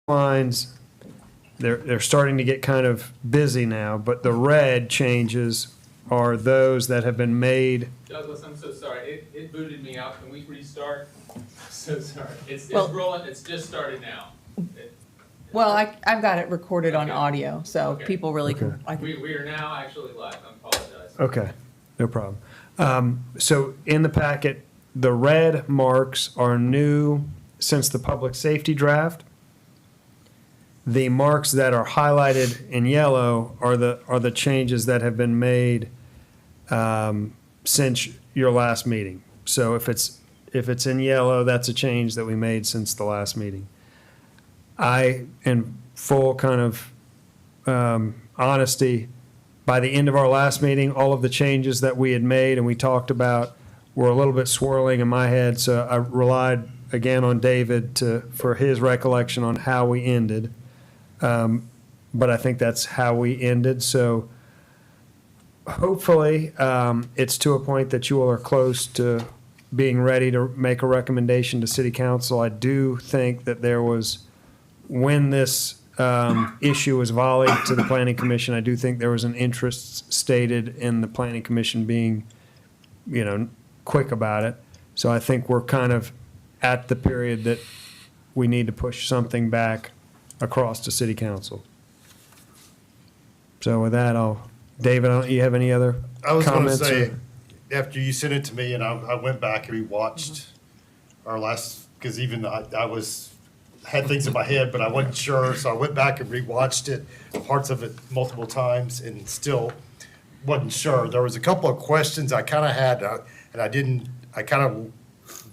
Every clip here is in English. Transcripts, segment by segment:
lines, they're starting to get kind of busy now, but the red changes are those that have been made. Douglas, I'm so sorry. It booted me out. Can we restart? I'm so sorry. It's Well- rolling. It's just started now. Well, I've got it recorded on Okay. audio, so Okay. people really can, Okay. We are now actually live. I apologize. Okay, no problem. So in the packet, the red marks are new since the public safety draft. The marks that are highlighted in yellow are the changes that have been made since your last meeting. So if it's in yellow, that's a change that we made since the last meeting. I, in full kind of honesty, by the end of our last meeting, all of the changes that we had made and we talked about were a little bit swirling in my head, so I relied again on David for his recollection on how we ended. But I think that's how we ended, so hopefully it's to a point that you all are close to being ready to make a recommendation to City Council. I do think that there was, when this issue was volleyed to the Planning Commission, I do think there was an interest stated in the Planning Commission being, quick about it. So I think we're kind of at the period that we need to push something back across to City Council. So with that, David, you have any other I was going to comments? say, or- after you sent it to me, and I went back and rewatched our last, because even I had things in my head, but I wasn't sure, so I went back and rewatched it, parts of it multiple times, and still wasn't sure. There was a couple of questions I kind of had, and I kind of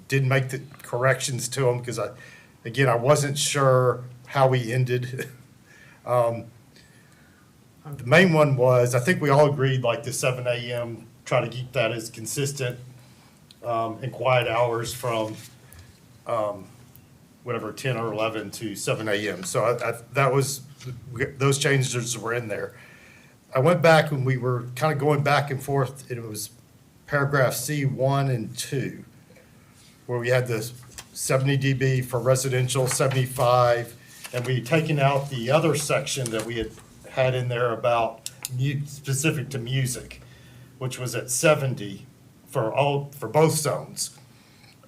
didn't make the corrections to them, because I wasn't sure how we ended. The main one was, I think we all agreed, like the 7 a.m., try to keep that as consistent and quiet hours from whatever, 10 or 11 to 7 a.m. So that was, those changes were in there. I went back and we were kind of going back and forth, and it was paragraph C1 and 2, where we had the 70 dB for residential, 75, and we had taken out the other section that we had in there about specific to music, which was at 70 for both zones.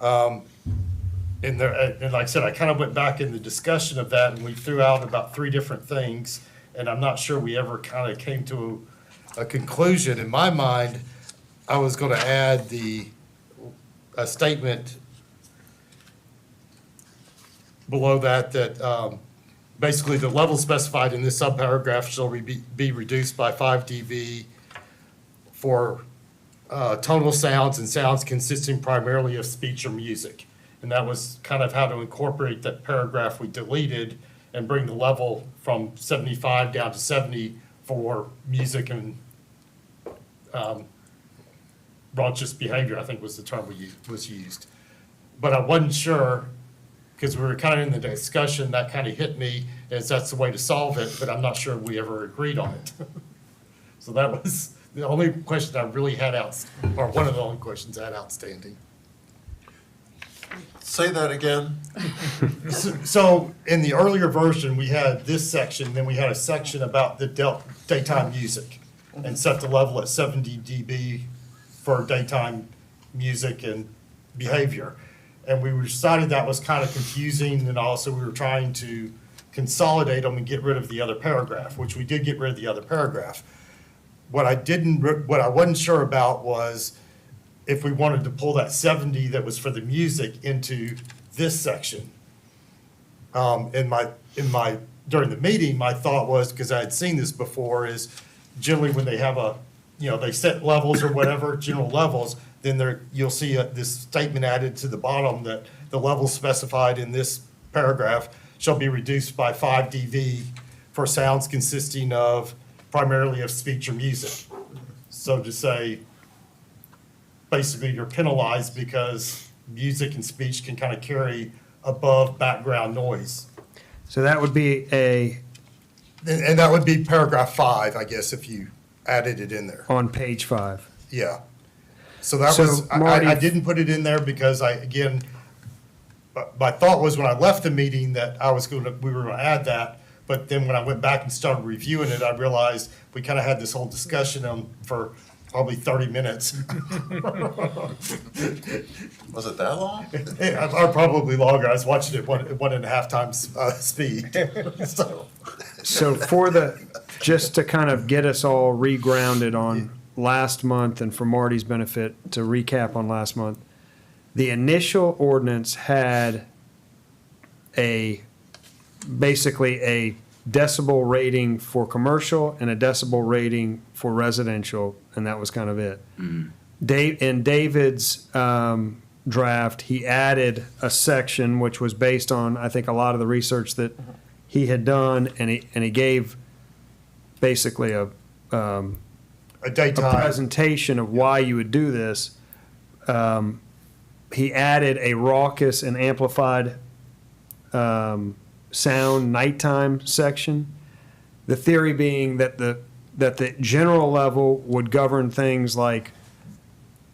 And like I said, I kind of went back in the discussion of that, and we threw out about 3 different things, and I'm not sure we ever kind of came to a conclusion. In my mind, I was going to add a statement below that basically the level specified in this subparagraph shall be reduced by 5 dB for tonal sounds and sounds consisting primarily of speech or music. And that was kind of how to incorporate that paragraph we deleted and bring the level from 75 down to 70 for music and raucous behavior, I think was the term was used. But I wasn't sure, because we were kind of in the discussion, that kind of hit me as that's the way to solve it, but I'm not sure we ever agreed on it. So that was the only question I really had or one of the only questions I had outstanding. Say that again. So in the earlier version, we had this section, then we had a section about the daytime music, and set the level at 70 dB for daytime music and behavior. And we decided that was kind of confusing, and also we were trying to consolidate them and get rid of the other paragraph, which we did get rid of the other paragraph. What I wasn't sure about was if we wanted to pull that 70 that was for the music into this section. During the meeting, my thought was, because I had seen this before, is generally when they have they set levels or whatever, general levels, then you'll see this statement added to the bottom that the levels specified in this paragraph shall be reduced by 5 dB for sounds consisting of primarily of speech or music. So to say, basically you're penalized because music and speech can kind of carry above background noise. So that would be And that would be paragraph 5, I guess, if you added it in there. on page 5. Yeah. So that So, was, Marty- I didn't put it in there because my thought was when I left the meeting that we were gonna add that, but then when I went back and started reviewing it, I realized we kind of had this whole discussion for probably 30 minutes. Was it that long? Or probably longer. I was watching it 1.5 times speed. So just to kind of get us all regrounded on last month and for Marty's benefit, to recap on last month, the initial ordinance had basically a decibel rating for commercial and a decibel rating for residential, and that was kind of it. In David's draft, he added a section which was based on, I think, a lot of the research that he had done, and he gave basically a daytime presentation of why you would do this. He added a raucous and amplified sound nighttime section. The theory being that the general level would govern things like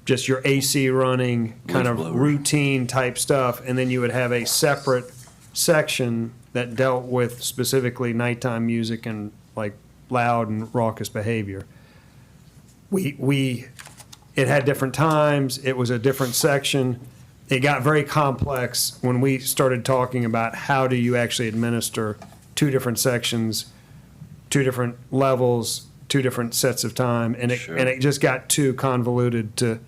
just your AC running, kind of routine type stuff, and then you would have a separate section that dealt with specifically nighttime music and like loud and raucous behavior. It had different times, it was a different section. It got very complex when we started talking about how do you actually administer two different sections, two different levels, two different sets of time, and it just got too convoluted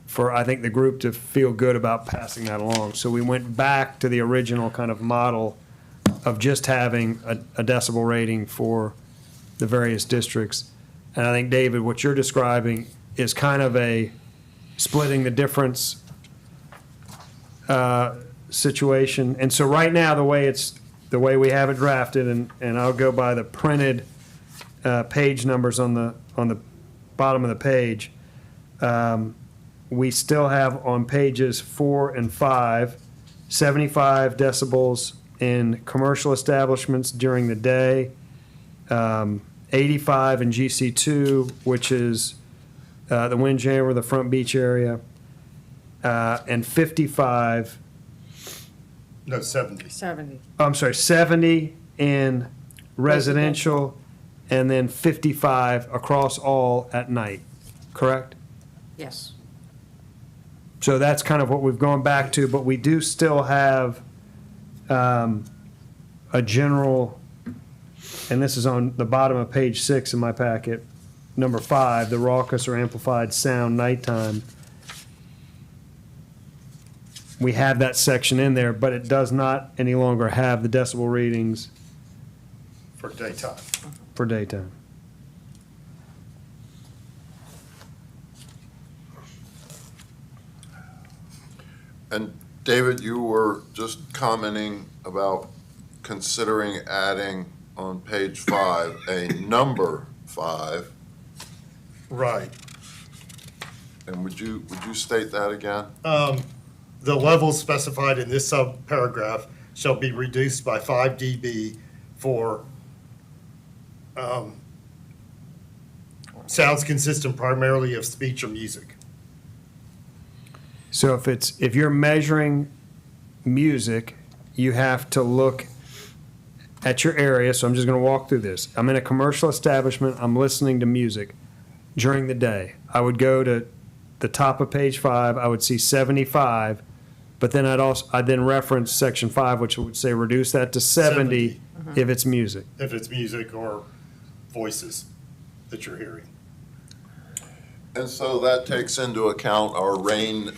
for I think the group to feel good about passing that along. So we went back to the original kind of model of just having a decibel rating for the various districts. And I think, David, what you're describing is kind of a splitting the difference situation. And so right now, the way we have it drafted, and I'll go by the printed page numbers on the bottom of the page. We still have on pages 4 and 5, 75 decibels in commercial establishments during the day, 85 in GC2, which is the Windjammer, the Front Beach area, and 55. No, 70. 70. I'm sorry, 70 in residential, and then 55 across all at night, correct? Yes. So that's kind of what we've gone back to, but we do still have a general, and this is on the bottom of page 6 in my packet, number 5, the raucous or amplified sound nighttime. We have that section in there, but it does not any longer have the decibel readings For daytime. for daytime. And David, you were just commenting about considering adding on page 5 a number 5. Right. And would you state that again? The levels specified in this subparagraph shall be reduced by 5 dB for sounds consistent primarily of speech or music. So if you're measuring music, you have to look at your area. So I'm just going to walk through this. I'm in a commercial establishment. I'm listening to music during the day. I would go to the top of page 5. I would see 75, but then I'd then reference section 5, which would say reduce that to 70 if it's music. If it's music or voices that you're hearing. And so that takes into account our rain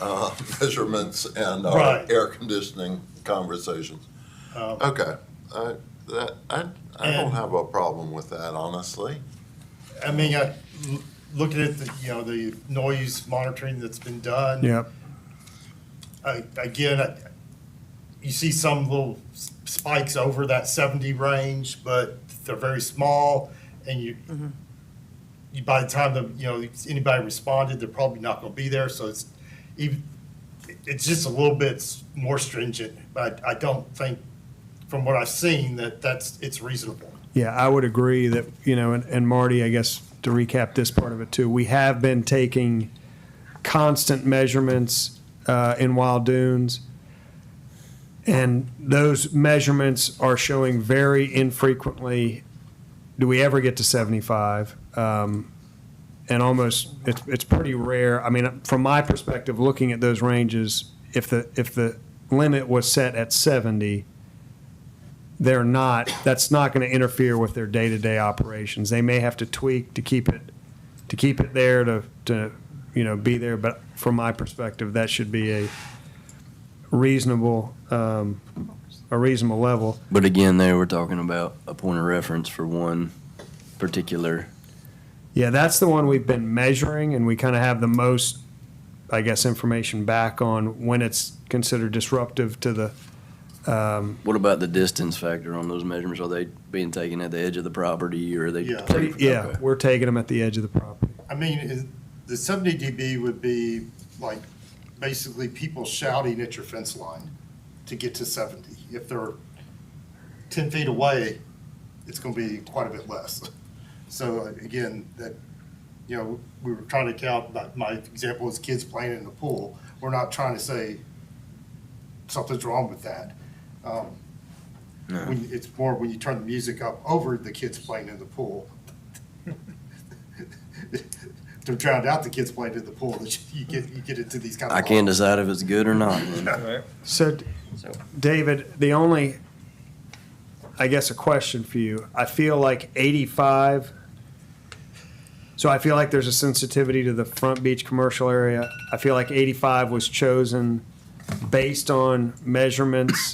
measurements and our Right. air conditioning conversations. Okay, I don't have a problem with that, honestly. I mean, looking at the noise monitoring that's been done. Yep. Again, you see some little spikes over that 70 range, but they're very small, and you by the time anybody responded, they're probably not going to be there. So it's just a little bit more stringent. But I don't think, from what I've seen, it's reasonable. Yeah, I would agree that, and Marty, I guess to recap this part of it too, we have been taking constant measurements in Wild Dunes. And those measurements are showing very infrequently, do we ever get to 75? And almost, it's pretty rare. I mean, from my perspective, looking at those ranges, if the limit was set at 70, that's not going to interfere with their day-to-day operations. They may have to tweak to keep it there to be there, but from my perspective, that should be a reasonable level. But again, there we're talking about a point of reference for one particular. Yeah, that's the one we've been measuring, and we kind of have the most, I guess, information back on when it's considered disruptive to the, What about the distance factor on those measurements? Are they being taken at the edge of the property, or are they? Yeah. yeah, Okay. we're taking them at the edge of the property. I mean, the 70 dB would be like basically people shouting at your fence line to get to 70. If they're 10 feet away, it's going to be quite a bit less. So again, we were trying to count, my example is kids playing in the pool. We're not trying to say something's wrong with that. It's more when you turn the music up over the kids playing in the pool. To drown out the kids playing in the pool, that you get into these kind of. I can't decide if it's good or not. So, David, the only, I guess, a question for you. I feel like 85, so I feel like there's a sensitivity to the Front Beach commercial area. I feel like 85 was chosen based on measurements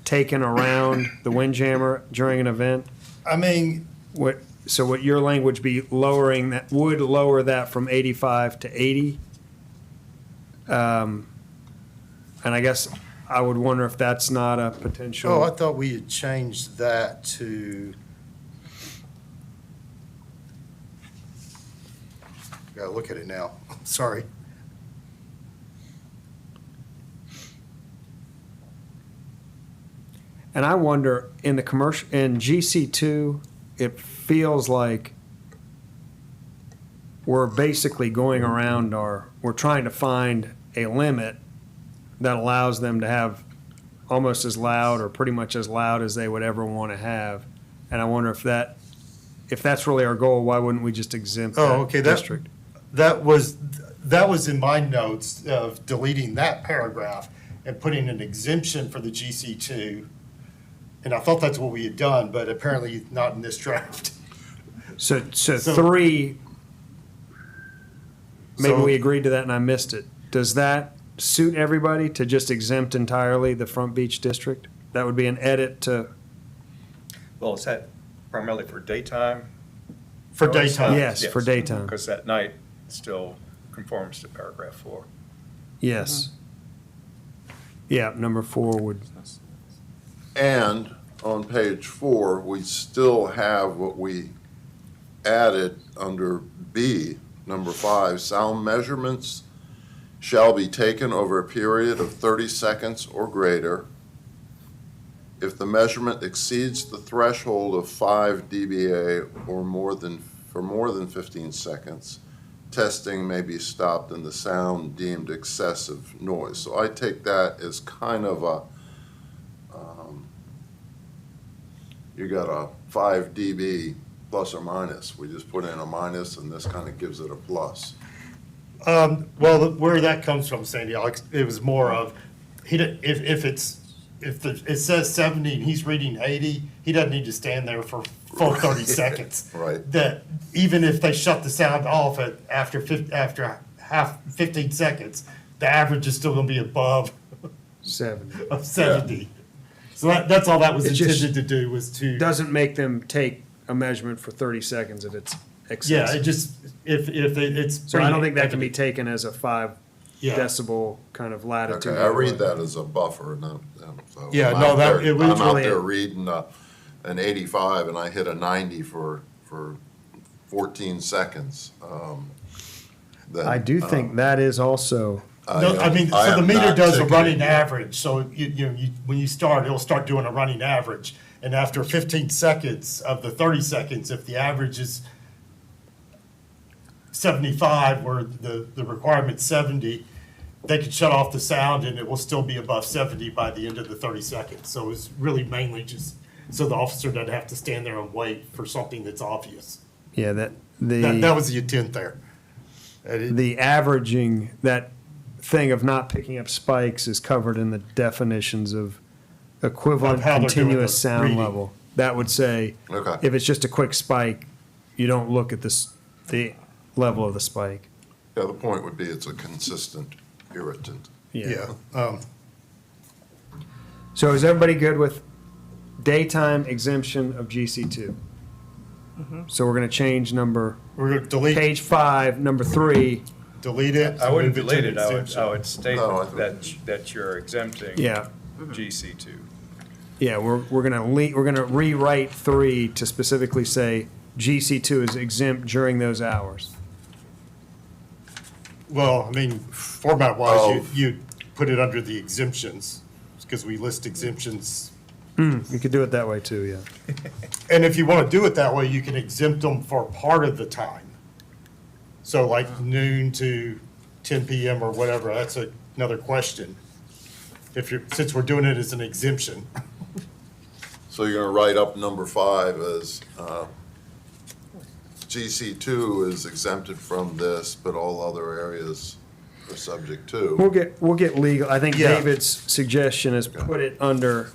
taken around the Windjammer during an event. I mean, So would your language be lowering that, would lower that from 85 to 80? And I guess I would wonder if that's not a potential. oh, I thought we had changed that to. Gotta look at it now. Sorry. And I wonder, in the commercial, in GC2, it feels like we're basically going around we're trying to find a limit that allows them to have almost as loud or pretty much as loud as they would ever want to have. And I wonder if that's really our goal, why wouldn't we just exempt Oh, okay, that district? That was in my notes of deleting that paragraph and putting an exemption for the GC2. And I thought that's what we had done, but apparently not in this draft. So 3, maybe So- we agreed to that and I missed it. Does that suit everybody to just exempt entirely the Front Beach district? That would be an edit to, Well, is that primarily for daytime? For noise? daytime. yes, for daytime. Because at night still conforms to paragraph 4. Yes. Yeah, number 4 would, And on page 4, we still have what we added under B, number 5, sound measurements shall be taken over a period of 30 seconds or greater. If the measurement exceeds the threshold of 5 dBA or for more than 15 seconds, testing may be stopped and the sound deemed excessive noise. So I take that as kind of a you got a 5 dB plus or minus. We just put in a minus, and this kind of gives it a plus. Well, where that comes from, Sandy, Alex, it was more of, it says 70 and he's reading 80, he doesn't need to stand there for full 30 seconds. Right. That even if they shut the sound off after 15 seconds, the average is still gonna be above 70. 70. So that's all that was It just intended to do, was to. Doesn't make them take a measurement for 30 seconds if it's Yeah, excessive. it just, if it's. So I don't think that can be taken as a 5 Yeah. decibel kind of latitude. Okay, I read that as a buffer, so. Yeah, I'm no, out that- there- it was I'm out really there a- reading an 85, and I hit a 90 for 14 seconds. Then, I do think that is also, No, I mean, so the am meter not does a ticketing running you. average, so when you start, it'll start doing a running average. And after 15 seconds of the 30 seconds, if the average is 75, where the requirement's 70, they could shut off the sound and it will still be above 70 by the end of the 30 seconds. So it's really mainly just so the officer doesn't have to stand there and wait for something that's obvious. Yeah, that That was the intent there. And it- the averaging, that thing of not picking up spikes is covered in the definitions of equivalent Of how they're doing continuous the sound reading. level. That would say, Okay. if it's just a quick spike, you don't look at the level of the spike. Yeah, the point would be it's a consistent irritant. Yeah. So is everybody good with daytime exemption of GC2? So we're gonna change We're going to delete page 5, number 3. delete it. I wouldn't move to delete it, I exemption. would state No, I think- that you're exempting Yeah, GC2. yeah, we're gonna rewrite 3 to specifically say GC2 is exempt during those hours. Well, I mean, format-wise, Oh. you put it under the exemptions, because we list exemptions. You could do it that way too, yeah. And if you want to do it that way, you can exempt them for part of the time. So like noon to 10 PM or whatever, that's another question. Since we're doing it as an exemption. So you're gonna write up number 5 as, GC2 is exempted from this, but all other areas are subject to. We'll get legal. I think Yeah. David's suggestion is put it under,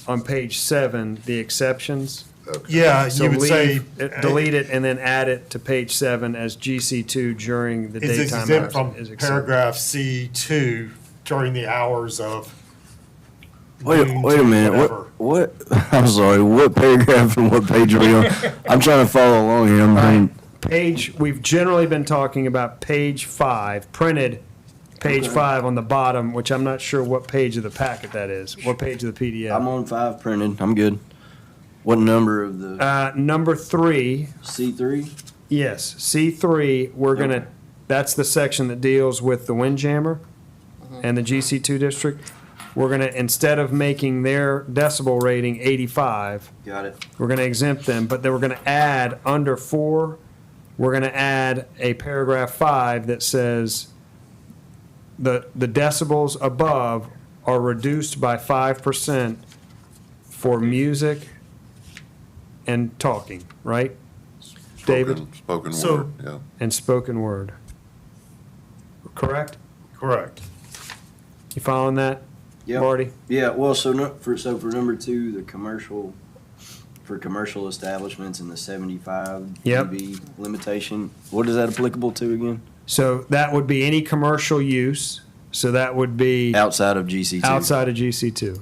on page 7, the exceptions. Okay. Yeah, So you would say. delete it and then add it to page 7 as GC2 during the Is daytime exempt hours. from is exempt. paragraph C2 during the hours of. Wait noon a to minute, whatever. what, I'm sorry, what paragraph and what page are we on? I'm trying to follow along here, I'm trying, We've generally been talking about page 5, printed page 5 on the bottom, which I'm not sure what page of the packet that is. What page of the PDF? I'm on 5 printed, I'm good. What number of the, Number 3, C3? yes, C3, we're gonna, Okay. that's the section that deals with the Windjammer and the GC2 district. We're gonna, instead of making their decibel rating 85, Got it. we're gonna exempt them, but then we're gonna add, under 4, we're gonna add a paragraph 5 that says the decibels above are reduced by 5% for music and talking, right? David? Spoken So- word, yeah. And spoken word. Correct? Correct. You following that, Yep. Marty? Yeah, well, so for number 2, the commercial, for commercial establishments and the 75 Yep. dB limitation, what is that applicable to again? So that would be any commercial use, so that would be Outside of GC2? outside of GC2.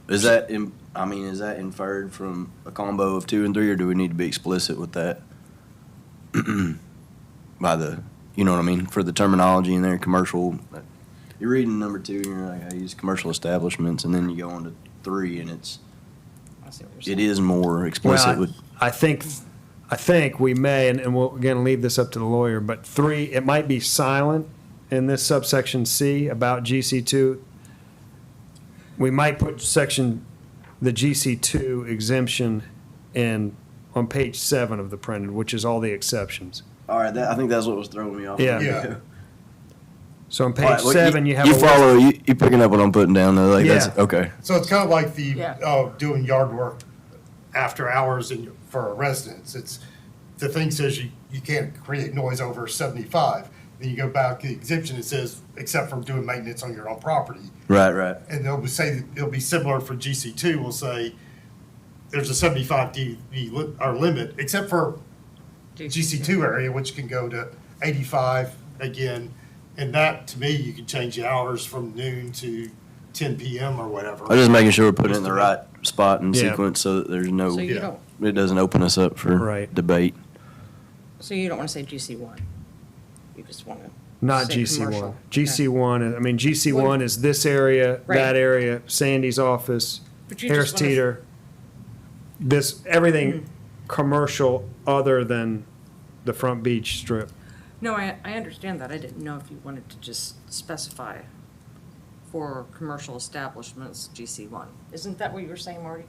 Is that, is that inferred from a combo of 2 and 3, or do we need to be explicit with that? By the, you know what I mean, for the terminology in there, commercial, you're reading number 2, and you're like, I use commercial establishments, and then you go on to 3, and I see what you're it saying. is more explicit Well, with, I think we may, and we'll again leave this up to the lawyer, but 3, it might be silent in this subsection C about GC2. We might put the GC2 exemption on page 7 of the printed, which is all the exceptions. all right, I think that's what was throwing me off. Yeah. Yeah. So on All page right, well, 7, you have a You list. follow, you picking up what I'm putting down, though, like, that's, Yeah. okay. So it's kind of like the, Yeah. doing yard work after hours for a residence. The thing says you can't create noise over 75. Then you go back to the exemption, it says, except for doing maintenance on your own property. Right. And they'll say, it'll be similar for GC2, we'll say, there's a 75 dB our limit, except for GC2 area, which can go to 85 again. And that, to me, you can change the hours from noon to 10 PM or whatever. I'm just making sure we're putting it in the right spot and Yeah. sequence so that there's no, So you Yeah. don't, it doesn't open us up for Right. debate. so you don't want to say GC1? You just want to? Not say GC1. commercial. GC1, I mean, GC1 is this area, Right. that area, Sandy's office, But you Harris just wanna- Teeter. Everything commercial other than the front beach strip. No, I understand that. I didn't know if you wanted to just specify for commercial establishments, GC1. Isn't that what you were saying, Marty?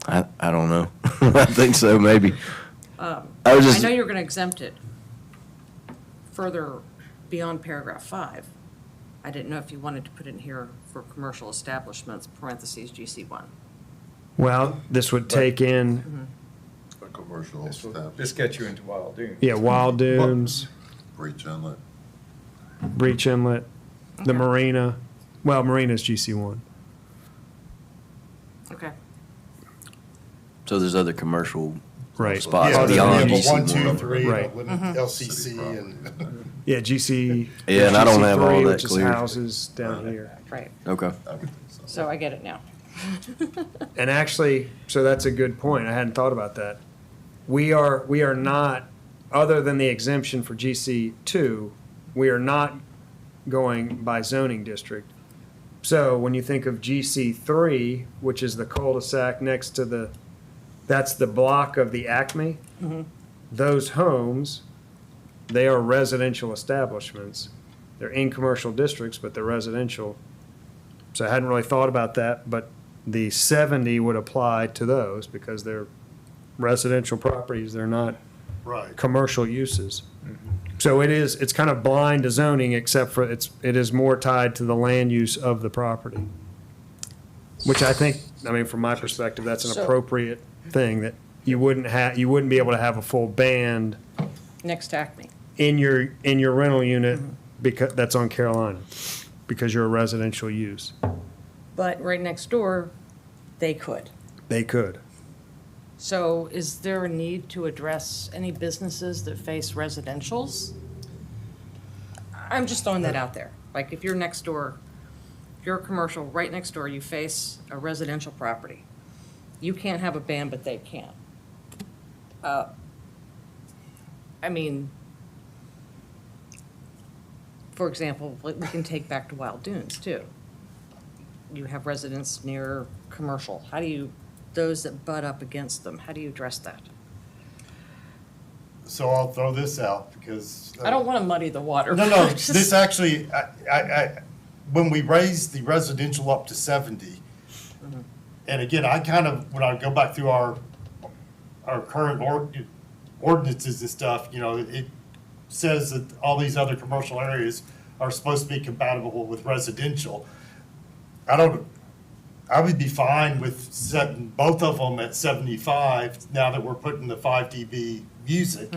I don't know. I think so, maybe. I was I just, know you're going to exempt it further beyond paragraph 5. I didn't know if you wanted to put in here for commercial establishments, parentheses, GC1. Well, this would take in, A commercial This will- establishment, this gets you into Wild Dune. yeah, Wild Dunes, breach inlet. Breach Inlet, the Okay. marina. Well, marina's GC1. Okay. So there's other commercial Right. spots Yeah, beyond yeah, GC but 1, 2, one. 3, Right. limit LCC and. Yeah, GC. Yeah, and I don't have all GC3, that which is clear. houses down here. Right. Okay. So I get it now. And actually, so that's a good point. I hadn't thought about that. We are not, other than the exemption for GC2, we are not going by zoning district. So when you think of GC3, which is the cul-de-sac next to the, that's the block of the Acme, those homes, they are residential establishments. They're in commercial districts, but they're residential. So I hadn't really thought about that, but the 70 would apply to those because they're residential properties. They're not Right. commercial uses. So it's kind of blind to zoning, except for it is more tied to the land use of the property. Which I think, I mean, from my perspective, that's an So- appropriate thing, that you wouldn't be able to have a full band Next to Acme. in your rental unit because, that's on Carolina, because you're a residential use. But right next door, they could. They could. So is there a need to address any businesses that face residentials? I'm just throwing that out there. Like if you're next door, if you're a commercial, right next door, you face a residential property. You can't have a band, but they can. I mean, for example, like, we can take back to Wild Dunes too. You have residents near commercial. How do you, those that butt up against them, how do you address that? So I'll throw this out because. I don't want to muddy the water. No, no, Just- this actually, when we raised the residential up to 70, and again, I kind of, when I go back through our current ordinances and stuff, you know, it says that all these other commercial areas are supposed to be compatible with residential. I would be fine with setting both of them at 75 now that we're putting the 5 dB music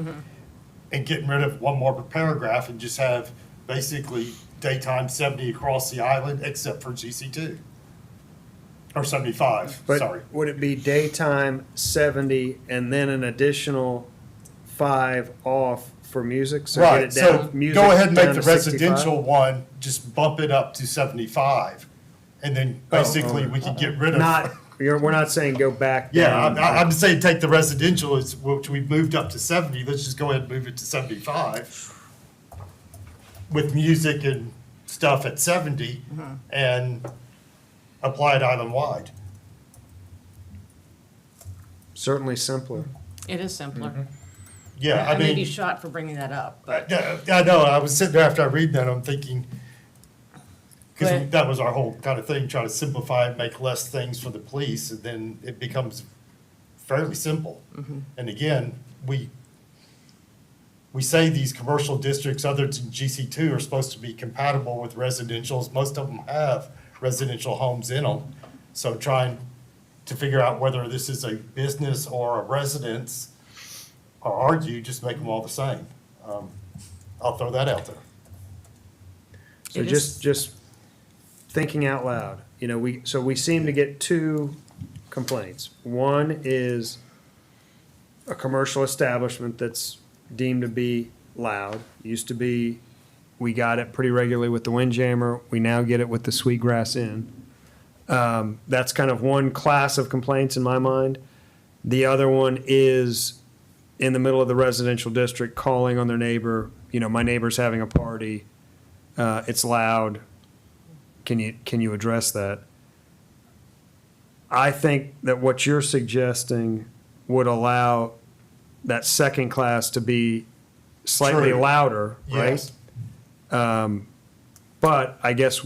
and getting rid of one more paragraph and just have basically daytime 70 across the island except for GC2. Or 75, sorry. But would it be daytime 70 and then an additional 5 off for music? So get Right, it so down, music go ahead and make down the to 65? residential one, just bump it up to 75. And then basically we could get rid of. Not, we're not saying go back Yeah, down. I'm saying take the residential, which we've moved up to 70, let's just go ahead and move it to 75. With music and stuff at 70 and apply it island-wide. Certainly simpler. It is simpler. Yeah, I may be shot for bringing that up, but I know, I was sitting there after I read that, I'm thinking, because But- that was our whole kind of thing, try to simplify and make less things for the police, and then it becomes fairly simple. And again, we say these commercial districts other than GC2 are supposed to be compatible with residentials. Most of them have residential homes in them. So trying to figure out whether this is a business or a residence, or argue, just make them all the same. I'll throw that out there. So It is- just thinking out loud, you know, we seem to get 2 complaints. One is a commercial establishment that's deemed to be loud. Used to be, we got it pretty regularly with the Windjammer. We now get it with the Sweetgrass Inn. That's kind of one class of complaints in my mind. The other one is in the middle of the residential district, calling on their neighbor, you know, my neighbor's having a party, it's loud, can you address that? I think that what you're suggesting would allow that second class to be slightly True. louder, right? Yes. But I guess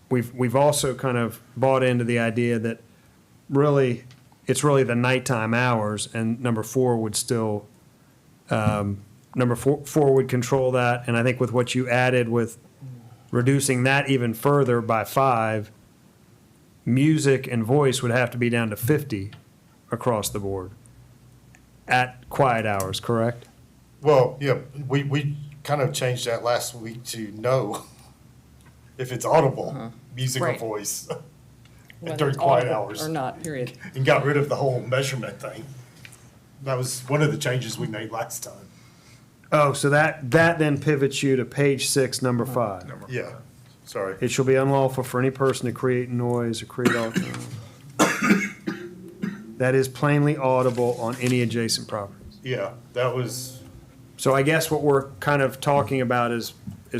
we've also kind of bought into the idea that really, it's really the nighttime hours, and number 4 would still number four would control that, and I think with what you added with reducing that even further by 5, music and voice would have to be down to 50 across the board at quiet hours, correct? Well, yeah, we kind of changed that last week to no, if it's audible, music or Right. voice, Whether during it's quiet audible hours. Or not, period. And got rid of the whole measurement thing. That was one of the changes we made last time. Oh, so that then pivots you to page 6, number 5. Yeah, sorry. It shall be unlawful for any person to create noise or create all that is plainly audible on any adjacent properties. Yeah, that was, So I guess what we're kind of talking about is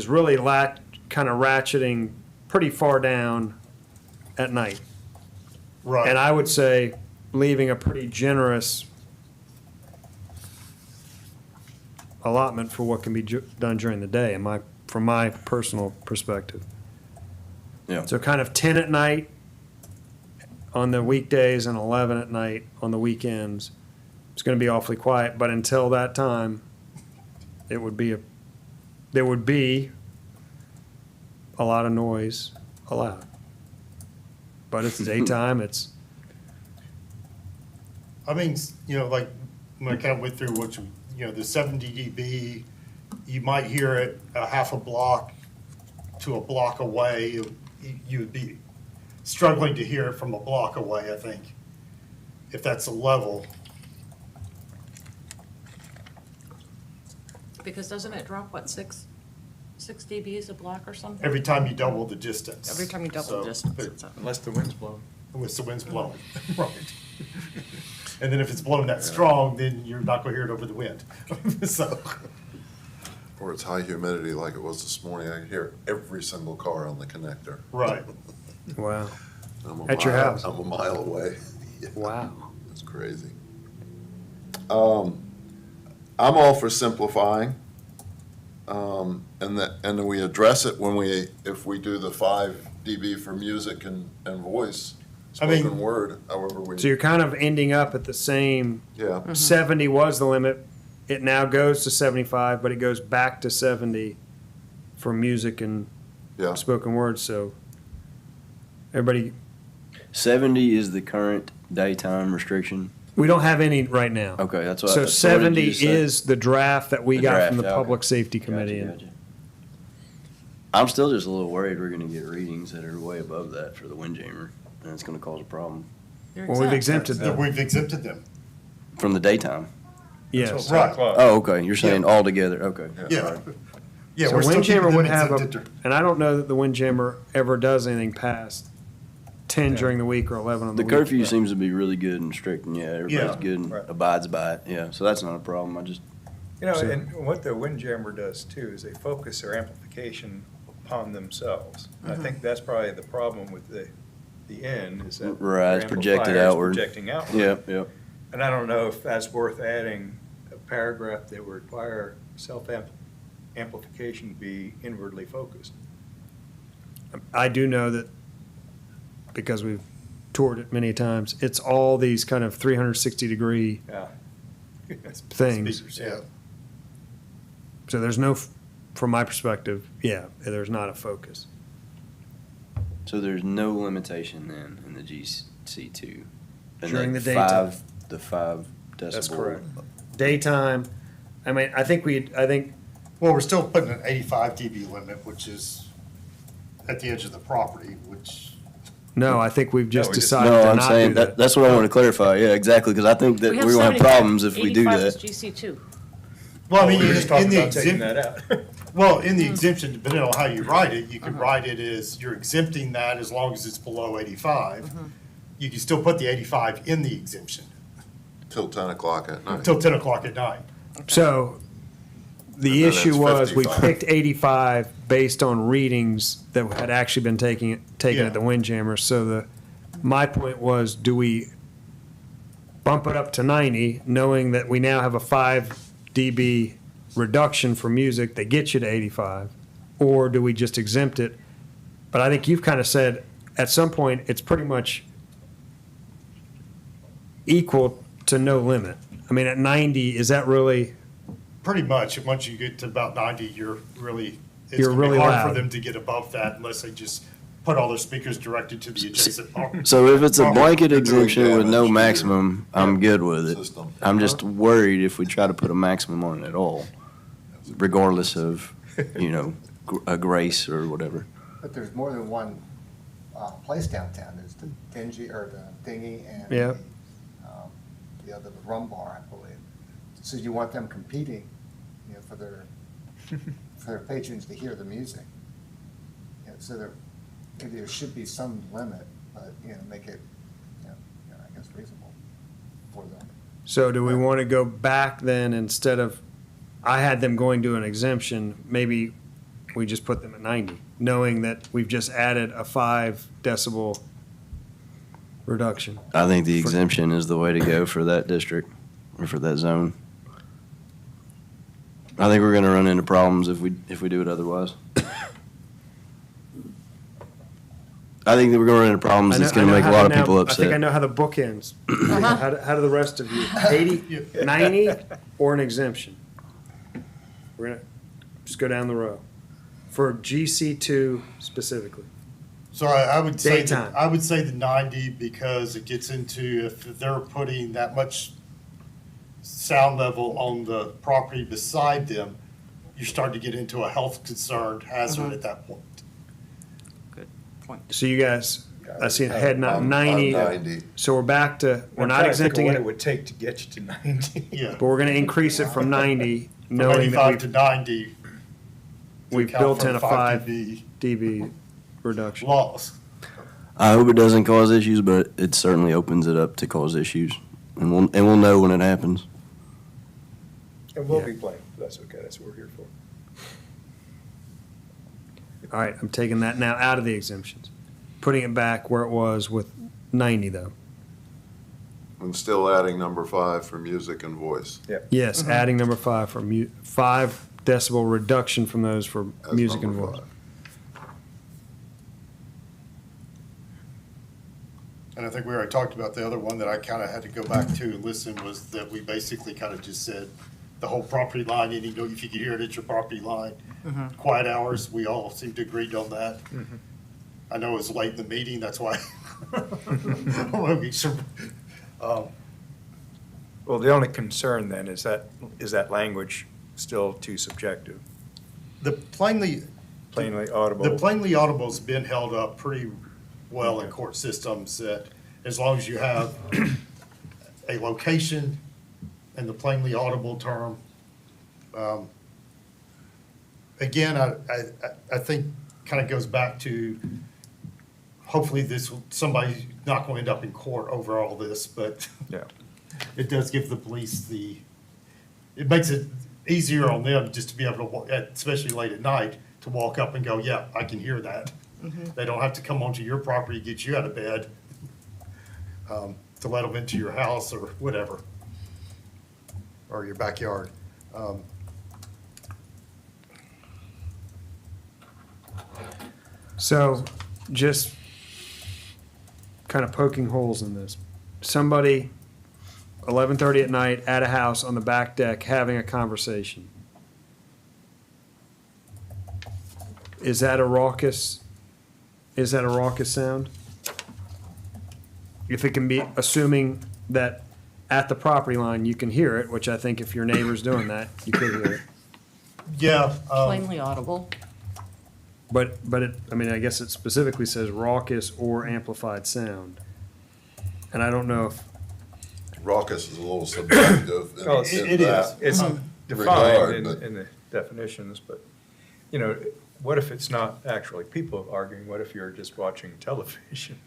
really kind of ratcheting pretty far down at night. right. And I would say leaving a pretty generous allotment for what can be done during the day, from my personal perspective. Yeah. So kind of 10 at night on the weekdays and 11 at night on the weekends. It's going to be awfully quiet, but until that time, there would be a lot of noise allowed. But it's daytime, it's, I mean, like, when I kind of went through what the 70 dB, you might hear it a half a block to a block away. You would be struggling to hear it from a block away, I think, if that's a level. Because doesn't it drop, what, 6 dBs a block or something? Every time you double the distance. Every time you double So, the distance. So- Unless the wind's blowing. Unless the wind's blowing, right. And then if it's blowing that strong, then you're not gonna hear it over the wind. So, Or it's high humidity like it was this morning. I could hear every single car on the connector. right. wow, I'm a At your mile- house? I'm a mile away. Yeah, wow. It's crazy. I'm all for simplifying. And then we address it if we do the 5 dB for music and voice, I mean- spoken word, however we. So you're kind of ending up at the same, Yeah, 70 was the limit. It now goes to 75, but it goes back to 70 for music and yeah. spoken word, so everybody, 70 is the current daytime restriction. we don't have any right now. Okay, that's what. So what did 70 you say? is the draft that we The got from the draft, okay. Public Safety Committee. Gotcha, and- gotcha. I'm still just a little worried we're gonna get readings that are way above that for the windjammer, and it's gonna cause a problem You're Well, we've exempt. exempted them, We've exempted them. from the daytime. yes. Right. Oh, okay, you're saying Yeah. all together, okay. Yeah. all right. Yeah, So we're still keeping Windjammer them would have exempted. and I don't know that the Windjammer ever does anything past 10 during the week or 11 on the The weekend. curfew seems to be really good and strict, and yeah, everybody's Yeah. good and Right. abides by it, yeah, so that's not a problem, I just, You know, So- and what the windjammer does too is they focus their amplification upon themselves. And I think that's probably the problem with the end is that. Right, their it's projected amplifier is outward. Projecting outward. yep, yep. And I don't know if that's worth adding a paragraph that would require self-amplification to be inwardly focused. I do know that, because we've toured it many times, it's all these kind of 360-degree, Yeah. Things. Speakers, yeah. so there's no, from my perspective, yeah, there's not a focus. So there's no limitation then in the GC2? And During that the daytime. The 5 decibel? That's correct. Daytime, I mean, I think, Well, we're still putting an 85 dB limit, which is at the edge of the property, which, no, I think we've just we just- decided No, to I'm not do saying, that. that's what I want to clarify, yeah, exactly, because I think that We we're have gonna have 75. problems if we do 85 is that. GC2. well, I mean, We were just talking in the about taking exemption, that out. well, in the exemption, depending on how you write it, you could write it as you're exempting that as long as it's below 85. You can still put the 85 in the exemption Till 10 o'clock at night. until 10 o'clock at night. So, the And then issue it's was, we 55. picked 85 based on readings that had actually been taken Yeah. at the Windjammer, so my point was, do we bump it up to 90, knowing that we now have a 5 dB reduction for music that gets you to 85? Or do we just exempt it? But I think you've kind of said, at some point, it's pretty much equal to no limit. I mean, at 90, is that really, Pretty much, once you get to about 90, you're really, it's You're gonna be really hard loud. for them to get above that unless they just put all their speakers directed to the adjacent. So if it's a blanket You're doing exemption with no damage to your maximum, I'm good with it. system. I'm just worried if we try to put a maximum on it at all, regardless of, a grace or whatever. But there's more than one place downtown. There's the Dingy, or the Dingy, and Yeah. the other, the Rum Bar, I believe. So you want them competing, for their patrons to hear the music. So maybe there should be some limit, but, make it, I guess reasonable for them. So do we want to go back then, instead of, I had them going to an exemption, maybe we just put them at 90, knowing that we've just added a 5 decibel reduction? I think the exemption is the way to go for that district, or for that zone. I think we're gonna run into problems if we do it otherwise. I think that we're gonna run into problems that's gonna make a lot of people I think I upset. know how the book ends. Uh-huh. How do the rest of you, 80, 90, or an exemption? We're gonna just go down the row. For GC2 specifically. So I would say, Daytime. I would say the 90 because it gets into if they're putting that much sound level on the property beside them, you start to get into a health concern hazard at that point. Good point. So you guys, I see a head not I'm 90. 90. So we're back to, we're I'm not trying to think of exempting what it, it would take to get you to 90. Yeah, but we're gonna increase it from 90, from knowing that 85 to 90. to we've account built for in a 5 5 dB dB reduction. laws. I hope it doesn't cause issues, but it certainly opens it up to cause issues, and we'll know when it happens. And we'll Yeah. be playing. That's okay. That's what we're here for. All right, I'm taking that now out of the exemptions, putting it back where it was with 90 though. And still adding number 5 for music and voice. Yes, adding number 5 for 5 decibel reduction from those for as music and number voice. 5. And I think we already talked about the other one that I kind of had to go back to and listen was that we basically kind of just said the whole property line, and if you could hear it at your property line. Quiet hours, we all seemed to agree on that. I know it was late in the meeting, that's why. I wanna be sure. Well, the only concern then is that language still too subjective, The plainly audible. The plainly audible's been held up pretty well in court systems that as long as you have a location and the plainly audible term. Again, I think kind of goes back to hopefully somebody's not going to end up in court over all this, but Yeah. it does give the police it makes it easier on them just to be able to, especially late at night, to walk up and go, yeah, I can hear that. They don't have to come onto your property, get you out of bed, to let them into your house or whatever, or your backyard. So just kind of poking holes in this. Somebody, 11:30 at night, at a house on the back deck, having a conversation. Is that a raucous sound? If it can be, assuming that at the property line, you can hear it, which I think if your neighbor's doing that, you could hear it. Yeah. Plainly audible. But I guess it specifically says raucous or amplified sound. And I don't know if, Raucous is a little subjective Well, in it that is. It's regard, defined but- in the definitions, but, what if it's not actually people arguing? What if you're just watching television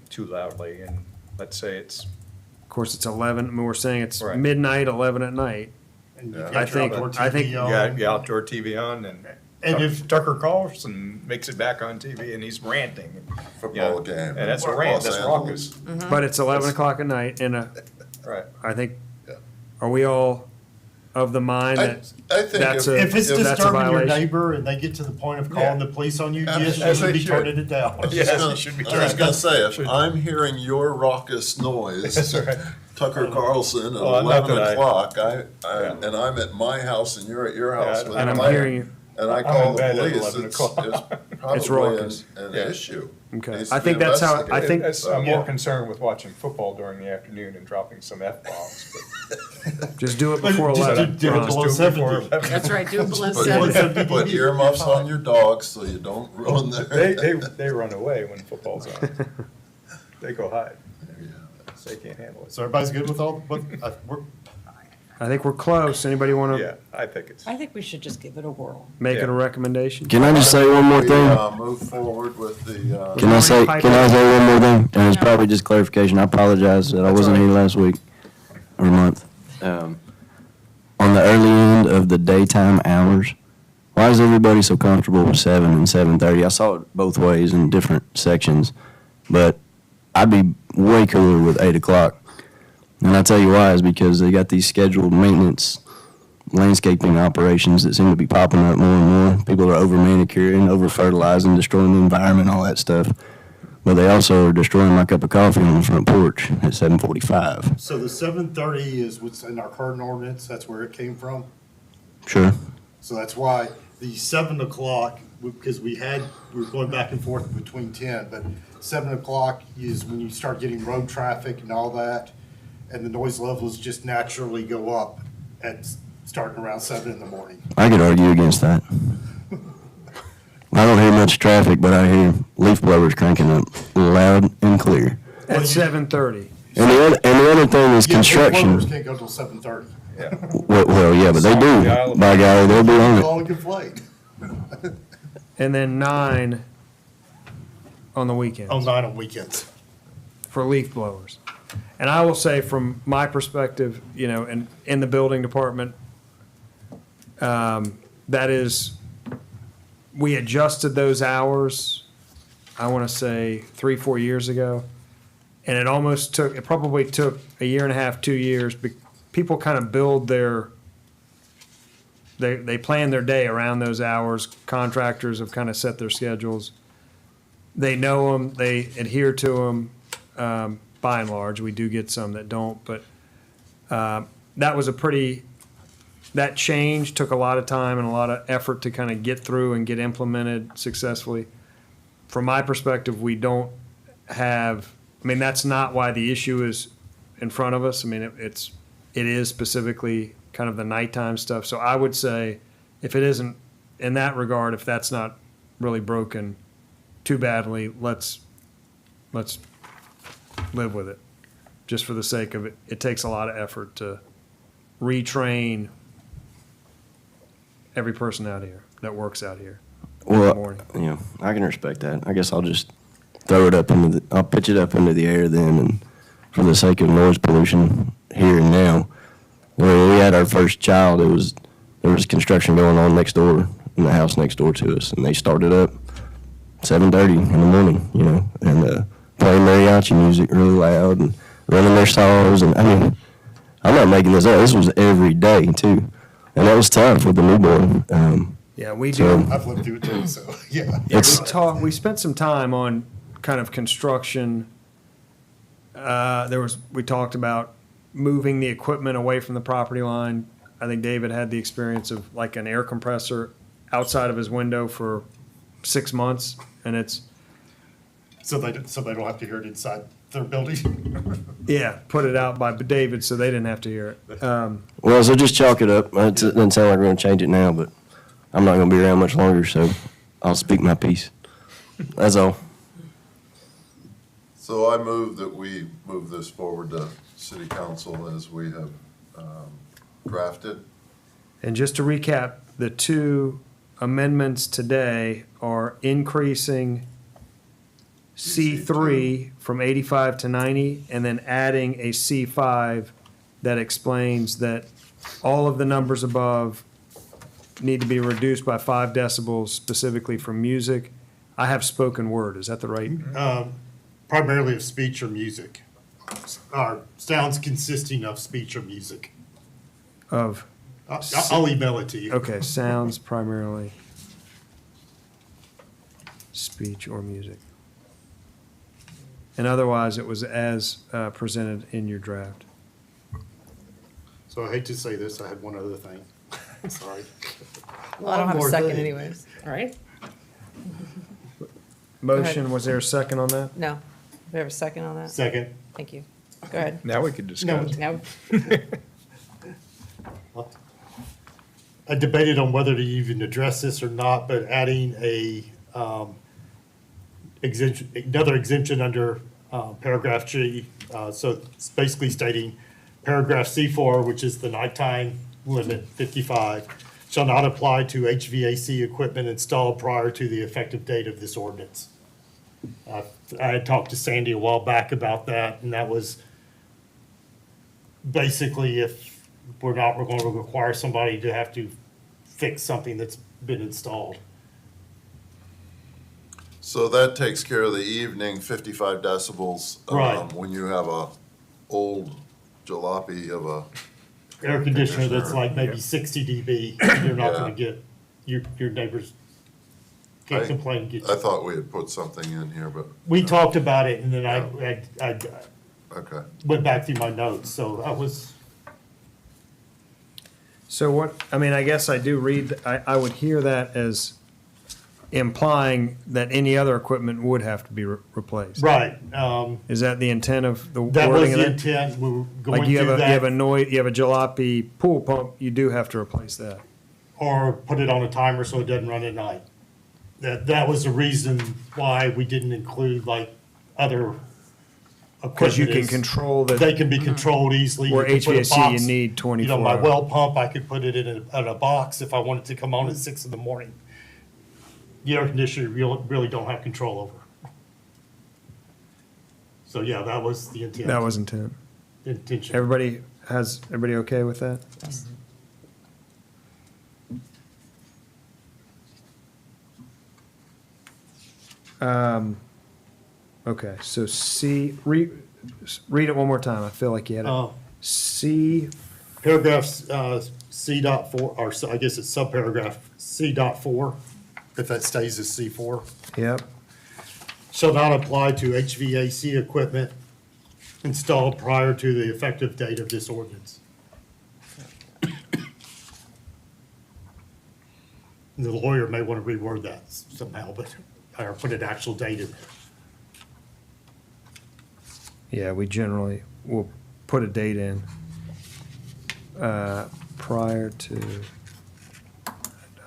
too loudly? And let's say it's, of course, it's 11, I mean, we're saying it's Right. midnight, 11 at night. And you've Yeah. got your outdoor I think- TV you on. got your outdoor TV on, and And if- Tucker Carlson makes it back on TV, and he's ranting. Football Yeah. game. And that's a Los rant, that's Angeles. raucous. But it's 11 o'clock at night, and Right. I think, Yeah. are we all of the mind I, that I think that's if, a- If it's that's a disturbing your violation. neighbor and they get to the point of calling the police on you, yes, As you they should be should. turning it down. Yes, I you should be was gonna turning. say, if Should- I'm hearing your raucous noise, That's right. Tucker Carlson at Well, not 11 that I- o'clock, Yeah. and I'm at my house and you're at your house Yeah, with And a I'm fire, hearing you. and I I'm call in the bed at police, 11 it's o'clock. It's probably raucous. an Yeah. issue. Okay. Needs I to think be that's how- I investigated. think- That's- I'm Yeah. more concerned with watching football during the afternoon and dropping some F-bombs. Just do it before Just 11. do it Ron. below Just do it before 70. 11. That's right, do it below Put, 70. put earmuffs on your dogs so you don't ruin They run away when football's on. They go hide. They can't handle it. So everybody's good with all, we're, I think we're close. Anybody want to Yeah, I think it's. I think we should just give it a whirl. make it a Yeah. recommendation? Can I just say one more We, thing? move forward with the, Can I say one more thing? And it's probably just clarification. I apologize that I wasn't here last week or month. On the early end of the daytime hours, why is everybody so comfortable with 7 and 7:30? I saw it both ways in different sections, but I'd be way cooler with 8 o'clock. And I tell you why is because they got these scheduled maintenance landscaping operations that seem to be popping up more and more. People are over manicuring, over fertilizing, destroying the environment, all that stuff. But they also are destroying my cup of coffee on the front porch at 7:45. so the 7:30 is what's in our current ordinance, that's where it came from. Sure. So that's why the 7 o'clock, because we were going back and forth between 10, but 7 o'clock is when you start getting road traffic and all that, and the noise levels just naturally go up at, starting around 7 in the morning. I could argue against that. I don't hear much traffic, but I hear leaf blowers cranking up loud and clear. At 7:30. And the other thing is Yeah, construction. blowers can't go till 7:30. Yeah. Well, yeah, but they do. By golly, they'll be on it. Call and complain. And then 9 on the weekends. On 9 on weekends. For leaf blowers. And I will say from my perspective, you know, and in the building department, that is, we adjusted those hours, I want to say 3-4 years ago. And it probably took a year and a half, 2 years. People kind of build they plan their day around those hours. Contractors have kind of set their schedules. They know them, they adhere to them. By and large, we do get some that don't, but that change took a lot of time and a lot of effort to kind of get through and get implemented successfully. From my perspective, we don't have, I mean, that's not why the issue is in front of us. I mean, it is specifically kind of the nighttime stuff. So I would say if it isn't, in that regard, if that's not really broken too badly, let's live with it, just for the sake of it. It takes a lot of effort to retrain every person out here that works out here in the Well, morning. yeah, I can respect that. I guess I'll just I'll pitch it up into the air then, and for the sake of noise pollution here and now, when we had our first child, there was construction going on next door in the house next door to us, and they started up 7:30 in the morning, you know, and playing mariachi music really loud and running their saws, and I mean, I'm not making this up. This was every day too, and that was tough with the newborn. Yeah, we So- do. I've lived through it too, so, yeah. Yeah, It's- we spent some time on kind of construction. We talked about moving the equipment away from the property line. I think David had the experience of like an air compressor outside of his window for 6 months, and it's, So they don't have to hear it inside their building? yeah, put it out by David so they didn't have to hear it. Well, so just chalk it up. It doesn't sound like we're going to change it now, but I'm not going to be around much longer, so I'll speak my piece. That's all. So I move that we move this forward to city council as we have drafted. And just to recap, the two amendments today are increasing C3 from 85 to 90, and then adding a C5 that explains that all of the numbers above need to be reduced by 5 decibels specifically for music. I have spoken word, is that the right? Primarily of speech or music. Or sounds consisting of speech or music. Of, I'll email it to you. Okay, sounds primarily speech or music. And otherwise, it was as presented in your draft. So I hate to say this, I had one other thing. Sorry. Well, I don't have a One more second thing. anyways. All right? Motion, was there a second on that? No. Do we have a second on that? Second, Thank you. Go ahead. Now we could discuss. No. I debated on whether to even address this or not, but adding another exemption under paragraph G. So it's basically stating paragraph C4, which is the nighttime limit, 55, shall not apply to HVAC equipment installed prior to the effective date of this ordinance. I had talked to Sandy a while back about that, and that was basically if we're going to require somebody to have to fix something that's been installed. So that takes care of the evening 55 decibels. Right. When you have a old jalopy of a, Air conditioner that's like maybe 60 dB, you're not Yeah. gonna get, your neighbors can't I- complain. I thought we had put something in here, but, We talked about it, and then I okay. went back through my notes, so that was, So what, I mean, I guess I do read, I would hear that as implying that any other equipment would have to be replaced. right. Is that the intent of the That was wording of the that? intent, we were going Like you have through you have a that, you have a jalopy pool pump, you do have to replace that. or put it on a timer so it doesn't run at night. That was the reason why we didn't include like other equipment. Because you can is control They the, can be controlled easily. You where can put a HVAC, box- you need 24 my hours. well pump, I could put it in a box if I wanted to come on at 6 in the morning. The air conditioner, you really don't have control over. So, yeah, that was the intent. that was intent. Intention. Everybody okay with that? Okay, so read it one more time. I feel like you had it. Uh, C, Paragraph C.4, or I guess it's subparagraph C.4, if that stays as C4, yep, shall not apply to HVAC equipment installed prior to the effective date of this ordinance. The lawyer may want to reword that somehow, but, or put an actual date in there. yeah, we generally will put a date in prior to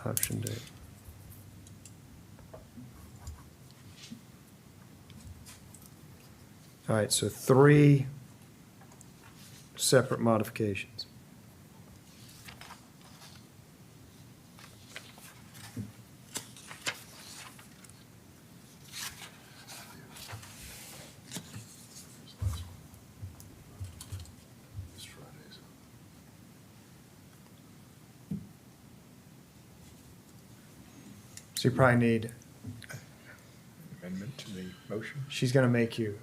adoption date. All right, so 3 separate modifications. So you probably need, Amendment to the motion? she's gonna make you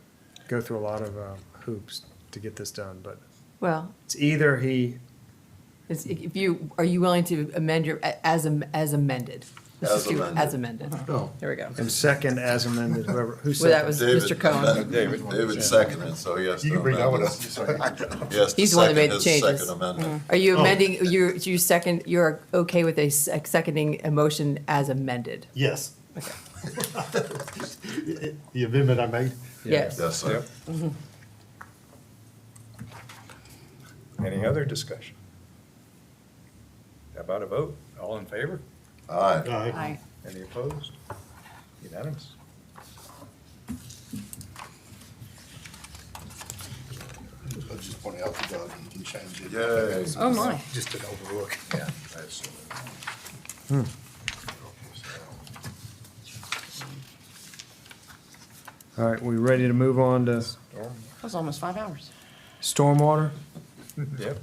go through a lot of hoops to get this done, but Well, it's either he, are you willing to amend your, as amended? Let's As just do amended. As amended. No. There we go. and second as amended, who Well, that seconded? was David Mr. Cohen. David seconded, so he has to You can bring that one amend up. his- he has to He's the one that made second the his changes. second amendment. Are you Oh. amending, you're okay with seconding a motion as amended? Yes. The amendment I made? Yes. Yes, sir. Yep. Any other discussion? How about a vote? All in favor? Aye. Aye. Any opposed? Unanimous? I'll just point out to Doug, he can change it. Yay. Oh, my. Just an overlook. Yeah. All right, we ready to move on to That was almost 5 hours. stormwater? Yep.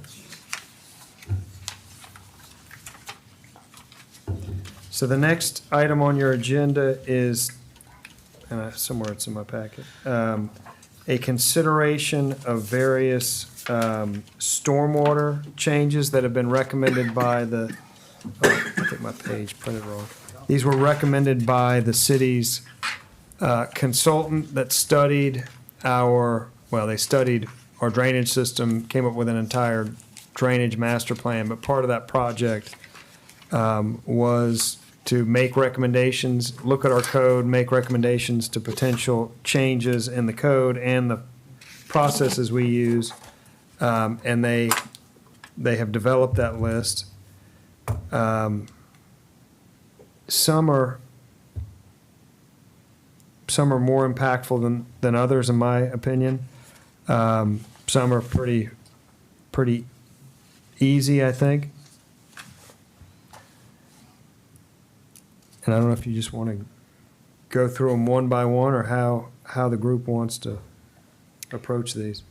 So the next item on your agenda is, and somewhere it's in my packet, a consideration of various stormwater changes that have been recommended by the, oh, I think my page printed wrong. These were recommended by the city's consultant that studied they studied our drainage system, came up with an entire drainage master plan, but part of that project was to make recommendations, look at our code, make recommendations to potential changes in the code and the processes we use. And they have developed that list. Some are more impactful than others, in my opinion. Some are pretty easy, I think. And I don't know if you just want to go through them one by one, or how the group wants to approach these.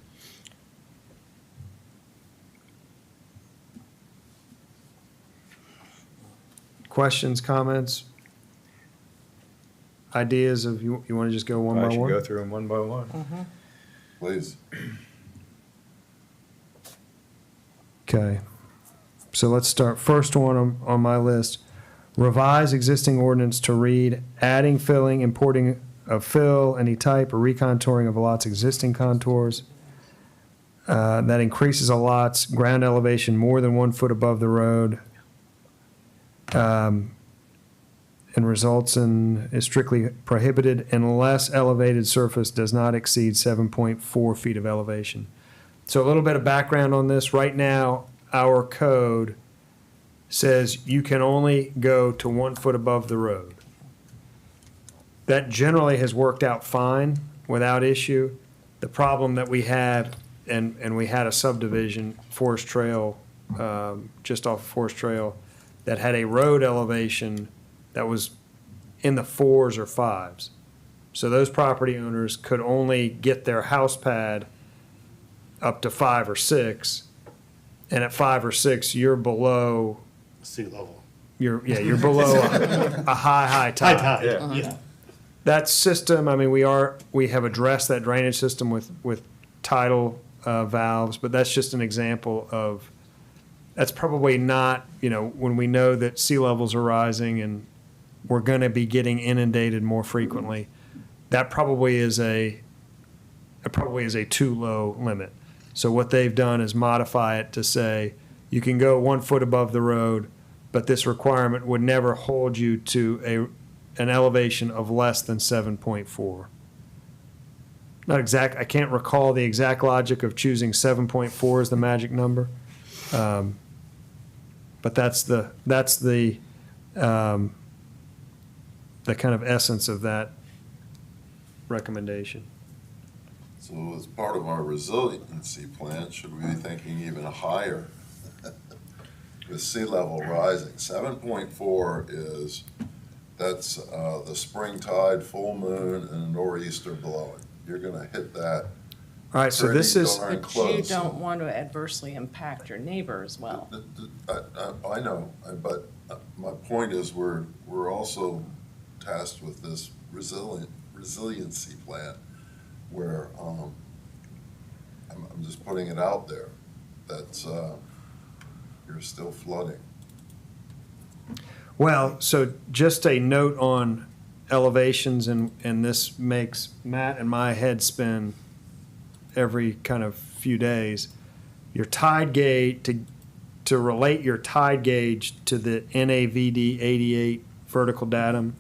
Questions, comments, ideas of, you want to just go one I by should go one? through them one by one. Please. Okay. So let's start. First one on my list. Revise existing ordinance to read, adding, filling, importing of fill, any type, or recontouring of a lot's existing contours. That increases a lot's ground elevation more than 1 foot above the road. And results in, is strictly prohibited unless elevated surface does not exceed 7.4 feet of elevation. So a little bit of background on this. Right now, our code says you can only go to 1 foot above the road. That generally has worked out fine without issue. The problem that we had, and we had a subdivision, Forest Trail, just off of Forest Trail, that had a road elevation that was in the 4s or 5s. So those property owners could only get their house pad up to 5 or 6. And at 5 or 6, you're below, Sea level. you're below a high tide. Yeah. Yeah. That system, I mean, we have addressed that drainage system with tidal valves, but that's just an example of, that's probably not, when we know that sea levels are rising and we're going to be getting inundated more frequently, that probably is a too low limit. So what they've done is modify it to say you can go 1 foot above the road, but this requirement would never hold you to an elevation of less than 7.4. Not exact, I can't recall the exact logic of choosing 7.4 as the magic number. But that's the kind of essence of that recommendation. So as part of our resiliency plan, should we be thinking even higher? With sea level rising, 7.4 is, that's the spring tide, full moon, and a nor'easter blowing. You're gonna hit that All right, so this pretty is, darn But you close. don't want to adversely impact your neighbor as well. I know, but my point is, we're also tasked with this resiliency plan, where, I'm just putting it out there, that's, you're still flooding. well, so just a note on elevations, and this makes Matt and my head spin every kind of few days. Your tide gauge, to relate your tide gauge to the NAVD 88 vertical datum,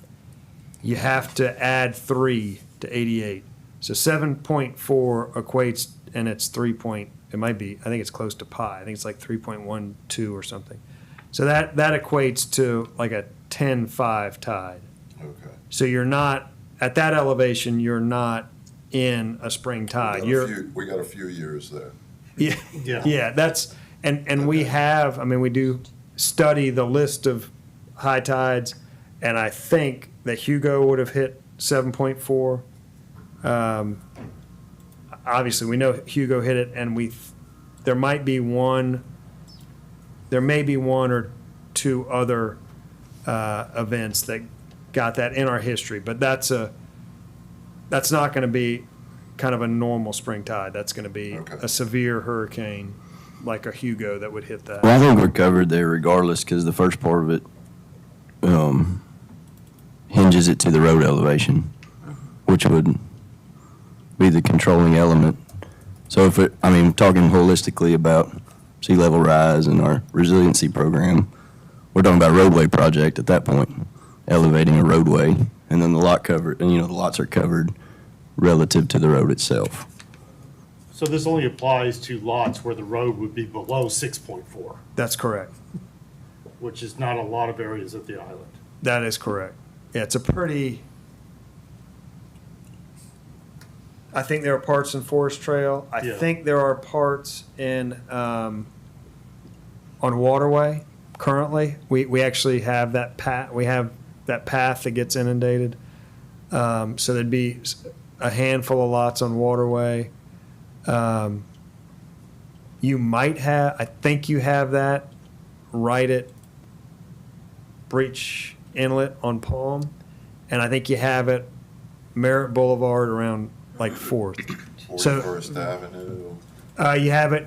you have to add 3 to 88. So 7.4 equates, and it's it might be, I think it's close to pi. I think it's like 3.12 or something. So that equates to like a 10.5 tide. Okay. So you're not, at that elevation, you're not in a spring tide. We got a few years there. Yeah, Yeah. yeah, that's, and we have, I mean, we do study the list of high tides, and I think that Hugo would have hit 7.4. Obviously, we know Hugo hit it, and there may be one or two other events that got that in our history, but that's not going to be kind of a normal spring tide. That's gonna be Okay. a severe hurricane, like a Hugo that would hit that. Well, I think we're covered there regardless, because the first part of it hinges it to the road elevation, which would be the controlling element. So if it, I mean, talking holistically about sea level rise and our resiliency program, we're talking about a roadway project at that point, elevating a roadway, and then the lot cover, and the lots are covered relative to the road itself. So this only applies to lots where the road would be below 6.4, That's correct. which is not a lot of areas of the island. That is correct. Yeah, it's a pretty, I think there are parts in Forest Trail. I Yeah. think there are parts in, on Waterway currently. We actually have that we have that path that gets inundated. So there'd be a handful of lots on Waterway. You might have, I think you have that right at Breach Inlet on Palm, and I think you have it Merritt Boulevard around like 4th. 41st Avenue.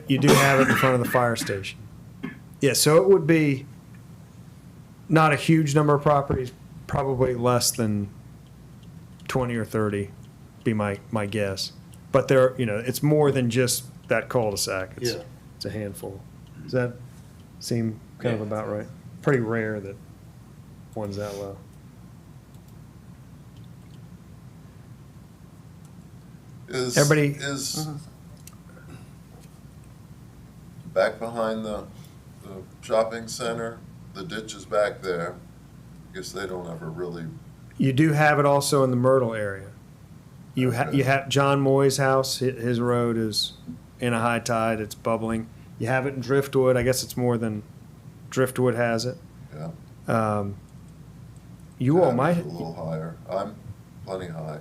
You do have it in front of the fire station. Yeah, so it would be not a huge number of properties, probably less than 20 or 30, be my guess. But there, it's more than just that cul-de-sac. Yeah. It's a handful. Does that seem kind of about right? Pretty rare that one's that low. Everybody- Is back behind the shopping center, the ditch is back there. I guess they don't ever really, You do have it also in the Myrtle area. You Okay. have John Moy's house, his road is in a high tide, it's bubbling. You have it in Driftwood, I guess it's more than Driftwood has it. yeah. You all That might, was a little higher. I'm plenty high.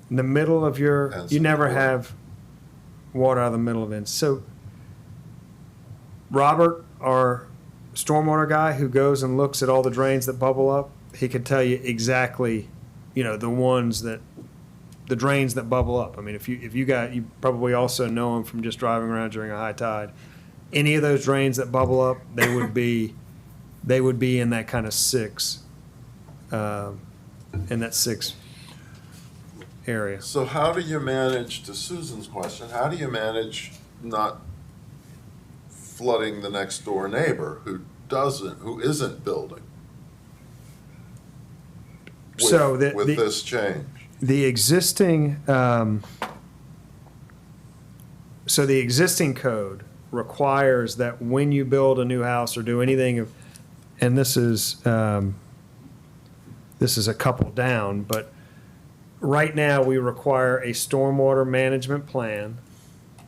in the middle of your, And you some never water. have water out of the middle of it. So Robert, our stormwater guy who goes and looks at all the drains that bubble up, he could tell you exactly, the drains that bubble up. I mean, if you probably also know them from just driving around during a high tide. Any of those drains that bubble up, they would be in that kind of 6, area. So how do you manage, to Susan's question, how do you manage not flooding the next door neighbor who isn't building? So With this change? The existing, so the existing code requires that when you build a new house or do anything and this is a couple down, but right now we require a stormwater management plan,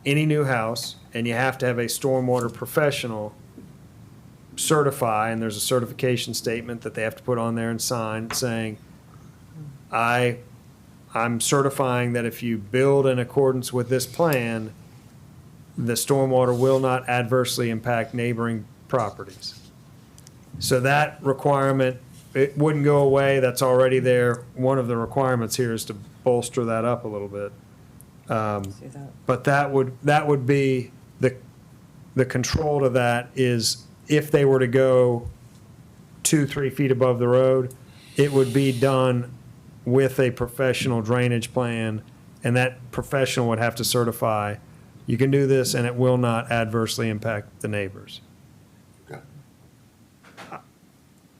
any new house, and you have to have a stormwater professional certify, and there's a certification statement that they have to put on there and sign saying, I'm certifying that if you build in accordance with this plan, the stormwater will not adversely impact neighboring properties. So that requirement, it wouldn't go away, that's already there. One of the requirements here is to bolster that up a little bit. See that? But that would be, the control to that is if they were to go 2-3 feet above the road, it would be done with a professional drainage plan, and that professional would have to certify, you can do this and it will not adversely impact the neighbors. Okay.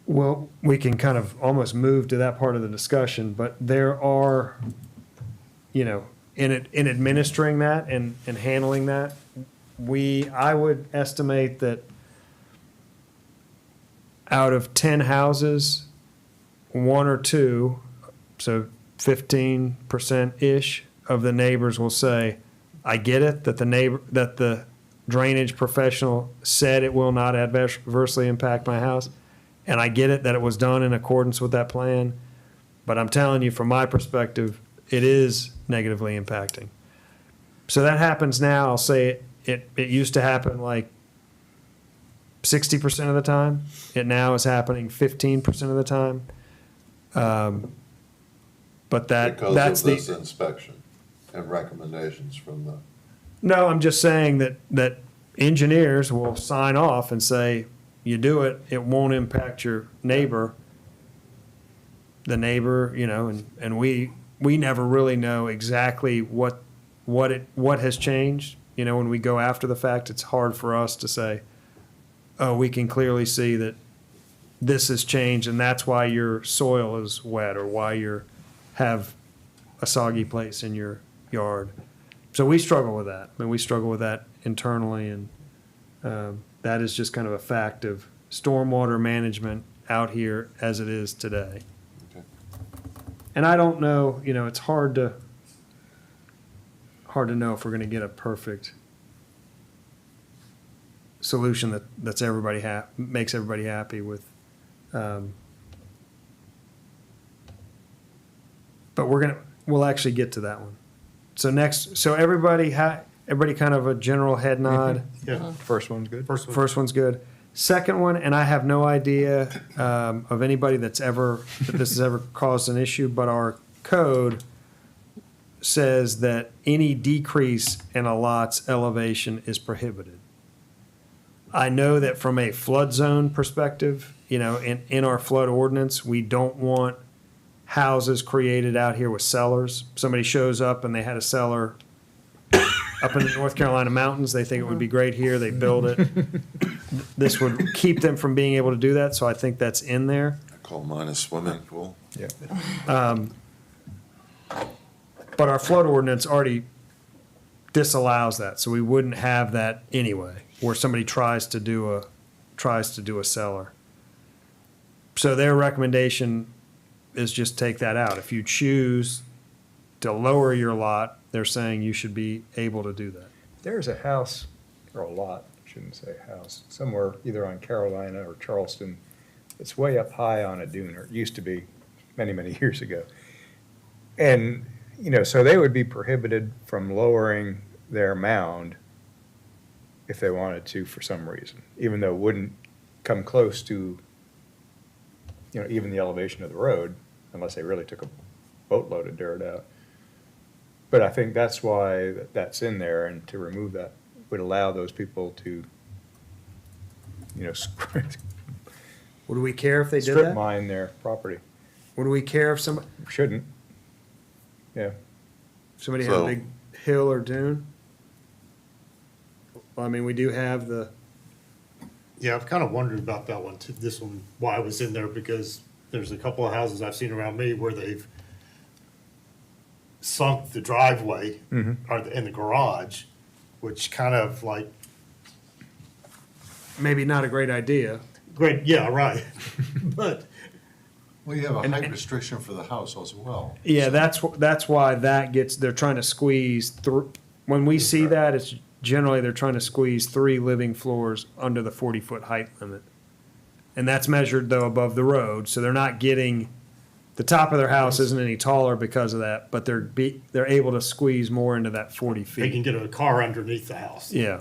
Well, we can kind of almost move to that part of the discussion, but there are, in administering that and handling that, I would estimate that out of 10 houses, 1 or 2, so 15%-ish of the neighbors will say, I get it, that the drainage professional said it will not adversely impact my house, and I get it that it was done in accordance with that plan, but I'm telling you, from my perspective, it is negatively impacting. So that happens now, I'll say it used to happen like 60% of the time. It now is happening 15% of the time. But that's Because of this inspection. and recommendations from the, No, I'm just saying that engineers will sign off and say, you do it, it won't impact your neighbor. The neighbor, and we never really know exactly what has changed. When we go after the fact, it's hard for us to say, oh, we can clearly see that this has changed and that's why your soil is wet or why you have a soggy place in your yard. So we struggle with that. We struggle with that internally, and that is just kind of a fact of stormwater management out here as it is today. okay. And I don't know, it's hard to know if we're gonna get a perfect solution that's makes everybody happy with. But we'll actually get to that one. So everybody kind of a general head nod. Yeah, First one's good. First one's good. Second one, and I have no idea of anybody that this has ever caused an issue, but our code says that any decrease in a lot's elevation is prohibited. I know that from a flood zone perspective, in our flood ordinance, we don't want houses created out here with cellars. Somebody shows up and they had a cellar up in the North Carolina mountains, they think it would be great here, they build it. This would keep them from being able to do that, so I think that's in there. I call mine a swimming pool. Yeah. But our flood ordinance already disallows that, so we wouldn't have that anyway, where somebody tries to do a cellar. So their recommendation is just take that out. If you choose to lower your lot, they're saying you should be able to do that. There's a house, or a lot, I shouldn't say house, somewhere either on Carolina or Charleston. It's way up high on a dune, or it used to be many, many years ago. And, so they would be prohibited from lowering their mound if they wanted to for some reason, even though it wouldn't come close to, even the elevation of the road, unless they really took a boatload of dirt out. But I think that's why that's in there, and to remove that would allow those people to, Would we care if they did strip that? mine their property. Would we care if Shouldn't. Yeah. somebody had a So- big hill or dune? Well, I mean, we do have the, yeah, I've kind of wondered about that one too, this one, why it was in there, because there's a couple of houses I've seen around me where they've sunk the driveway in the garage, which kind of like, maybe not a great idea. great, yeah, right. But Well, you have a And- height restriction for the house as well. Yeah, that's why they're trying to squeeze through, when we see that, it's generally they're trying to squeeze 3 living floors under the 40-foot height limit. And that's measured though above the road, so they're not getting, the top of their house isn't any taller because of that, but they're able to squeeze more into that 40 they can feet. get a car underneath the house. Yeah,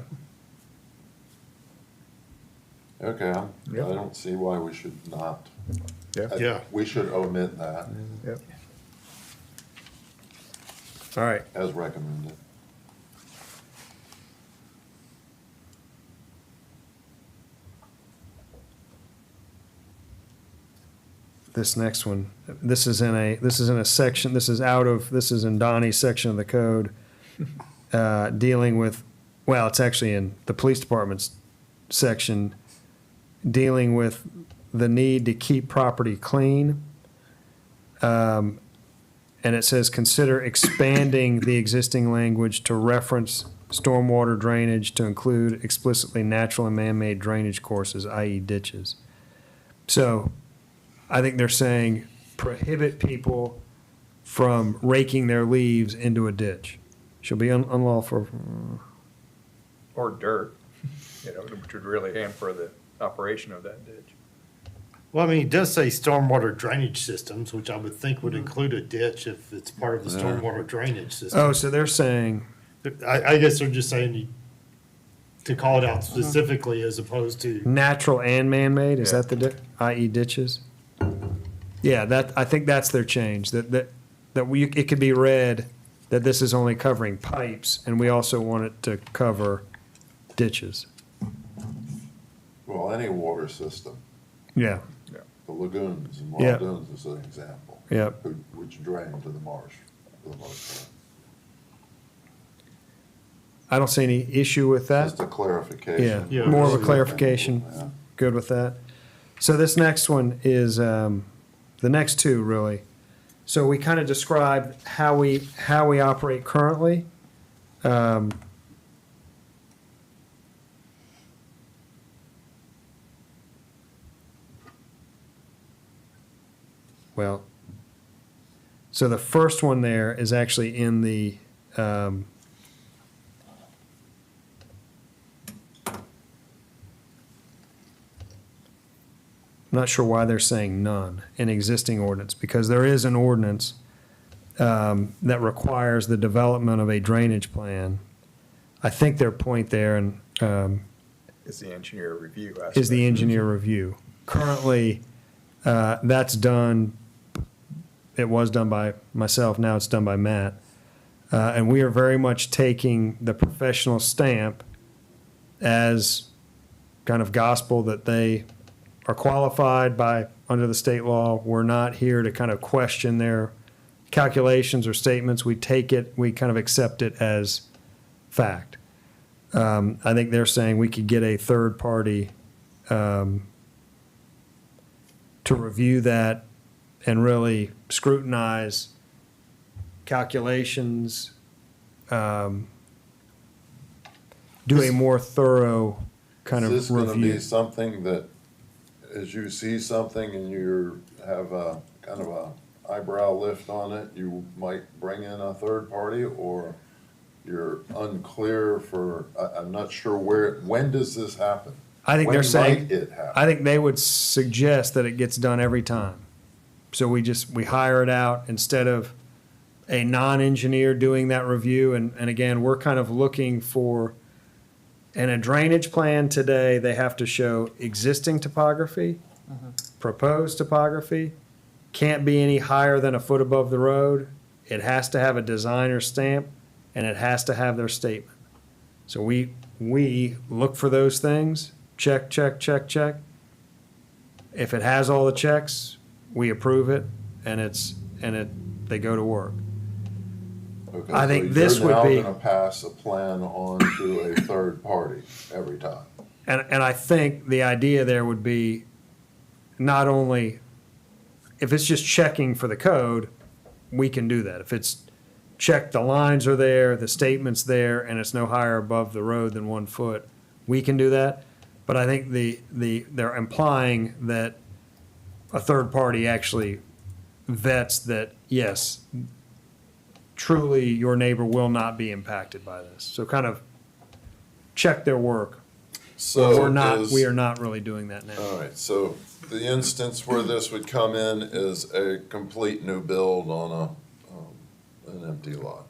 Okay, I Yep. don't see why we should not. Yeah. Yeah. We should omit that Yep. all right. as recommended. This next one, this is in a section, this is in Donnie's section of the code, dealing with, well, it's actually in the police department's section, dealing with the need to keep property clean. And it says, consider expanding the existing language to reference stormwater drainage to include explicitly natural and man-made drainage courses, i.e. ditches. So I think they're saying prohibit people from raking their leaves into a ditch. Shall be unlawful. Or dirt, which would really hamper the operation of that ditch. Well, I mean, it does say stormwater drainage systems, which I would think would include a ditch if it's part of the Yeah. stormwater drainage system. Oh, so they're saying, I guess they're just saying to call it out specifically as opposed to, natural and man-made, is Yeah. that i.e. ditches? Yeah, I think that's their change, it could be read that this is only covering pipes, and we also want it to cover ditches. Well, any water system, Yeah, the lagoons and Yeah. lagoons is an example. yeah. Which drain to the marsh for the most part. I don't see any issue with that. Just a clarification. Yeah, more of a clarification. Yeah. Good with that. So this next one is, the next two, really. So we kind of described how we operate currently. Well, so the first one there is actually in the, I'm not sure why they're saying none in existing ordinance, because there is an ordinance that requires the development of a drainage plan. I think their point there Is the engineer review aspect. is the engineer review. Currently, that's done, it was done by myself, now it's done by Matt. And we are very much taking the professional stamp as kind of gospel that they are qualified by, under the state law. We're not here to kind of question their calculations or statements. We take it, we kind of accept it as fact. I think they're saying we could get a third party to review that and really scrutinize calculations, do a more thorough kind of Is this gonna be review. something that, as you see something and you have a kind of a eyebrow lift on it, you might bring in a third party, or you're unclear for, I'm not sure when does this happen? I think they're When saying, might it happen? I think they would suggest that it gets done every time. So we hire it out instead of a non-engineer doing that review. And again, we're kind of looking for, in a drainage plan today, they have to show existing topography, proposed topography, can't be any higher than a foot above the road. It has to have a designer stamp, and it has to have their statement. So we look for those things, check, check, check, check. If it has all the checks, we approve it, and they go to work. Okay, I so think this you're would now be- gonna pass a plan on to a third party every time. And I think the idea there would be not only, if it's just checking for the code, we can do that. If it's check, the lines are there, the statement's there, and it's no higher above the road than 1 foot, we can do that. But I think they're implying that a third party actually vets that, yes, truly your neighbor will not be impacted by this. So kind of check their work. So We are not really doing that now. All right, so the instance where this would come in is a complete new build on an empty lot.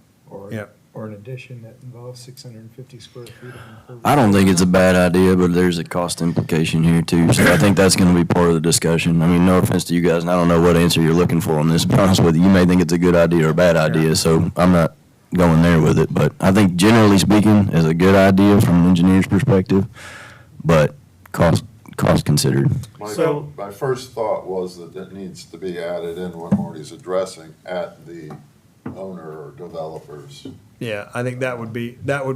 Yep. Or an addition that involves 650 square feet of impervious. I don't think it's a bad idea, but there's a cost implication here too. So I think that's gonna be part of the discussion. I mean, no offense to you guys, and I don't know what answer you're looking for on this, to be honest with you. You may think it's a good idea or a bad idea, so I'm not going there with it. But I think generally speaking, it's a good idea from an engineer's perspective, but cost considered. My first thought was that it needs to be added in what Marty's addressing at the owner or developers. Yeah, I think that would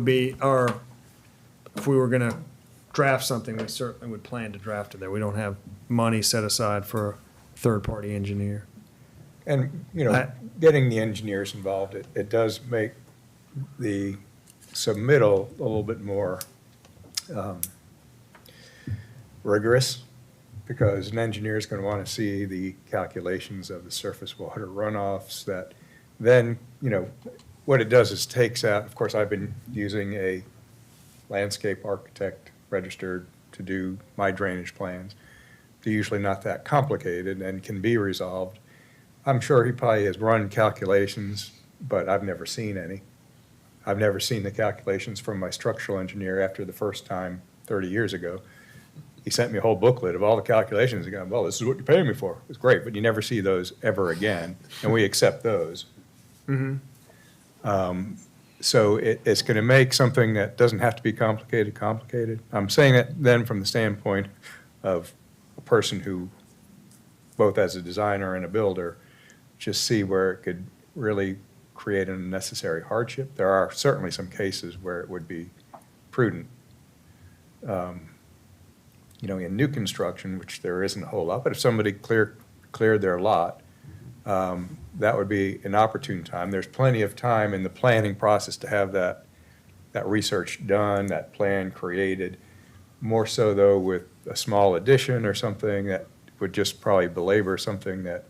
be our, if we were gonna draft something, we certainly would plan to draft it there. We don't have money set aside for a third-party engineer. And, I- getting the engineers involved, it does make the submittal a little bit more rigorous, because an engineer is going to want to see the calculations of the surface water runoffs that then, what it does is takes out, of course, I've been using a landscape architect registered to do my drainage plans. They're usually not that complicated and can be resolved. I'm sure he probably has run calculations, but I've never seen any. I've never seen the calculations from my structural engineer after the first time 30 years ago. He sent me a whole booklet of all the calculations. He goes, well, this is what you're paying me for. It's great, but you never see those ever again, and we accept those. So it's going to make something that doesn't have to be complicated, complicated. I'm saying it then from the standpoint of a person who, both as a designer and a builder, just see where it could really create an unnecessary hardship. There are certainly some cases where it would be prudent. In new construction, which there isn't a whole lot, but if somebody cleared their lot, that would be an opportune time. There's plenty of time in the planning process to have that research done, that plan created. More so though with a small addition or something that would just probably belabor something that,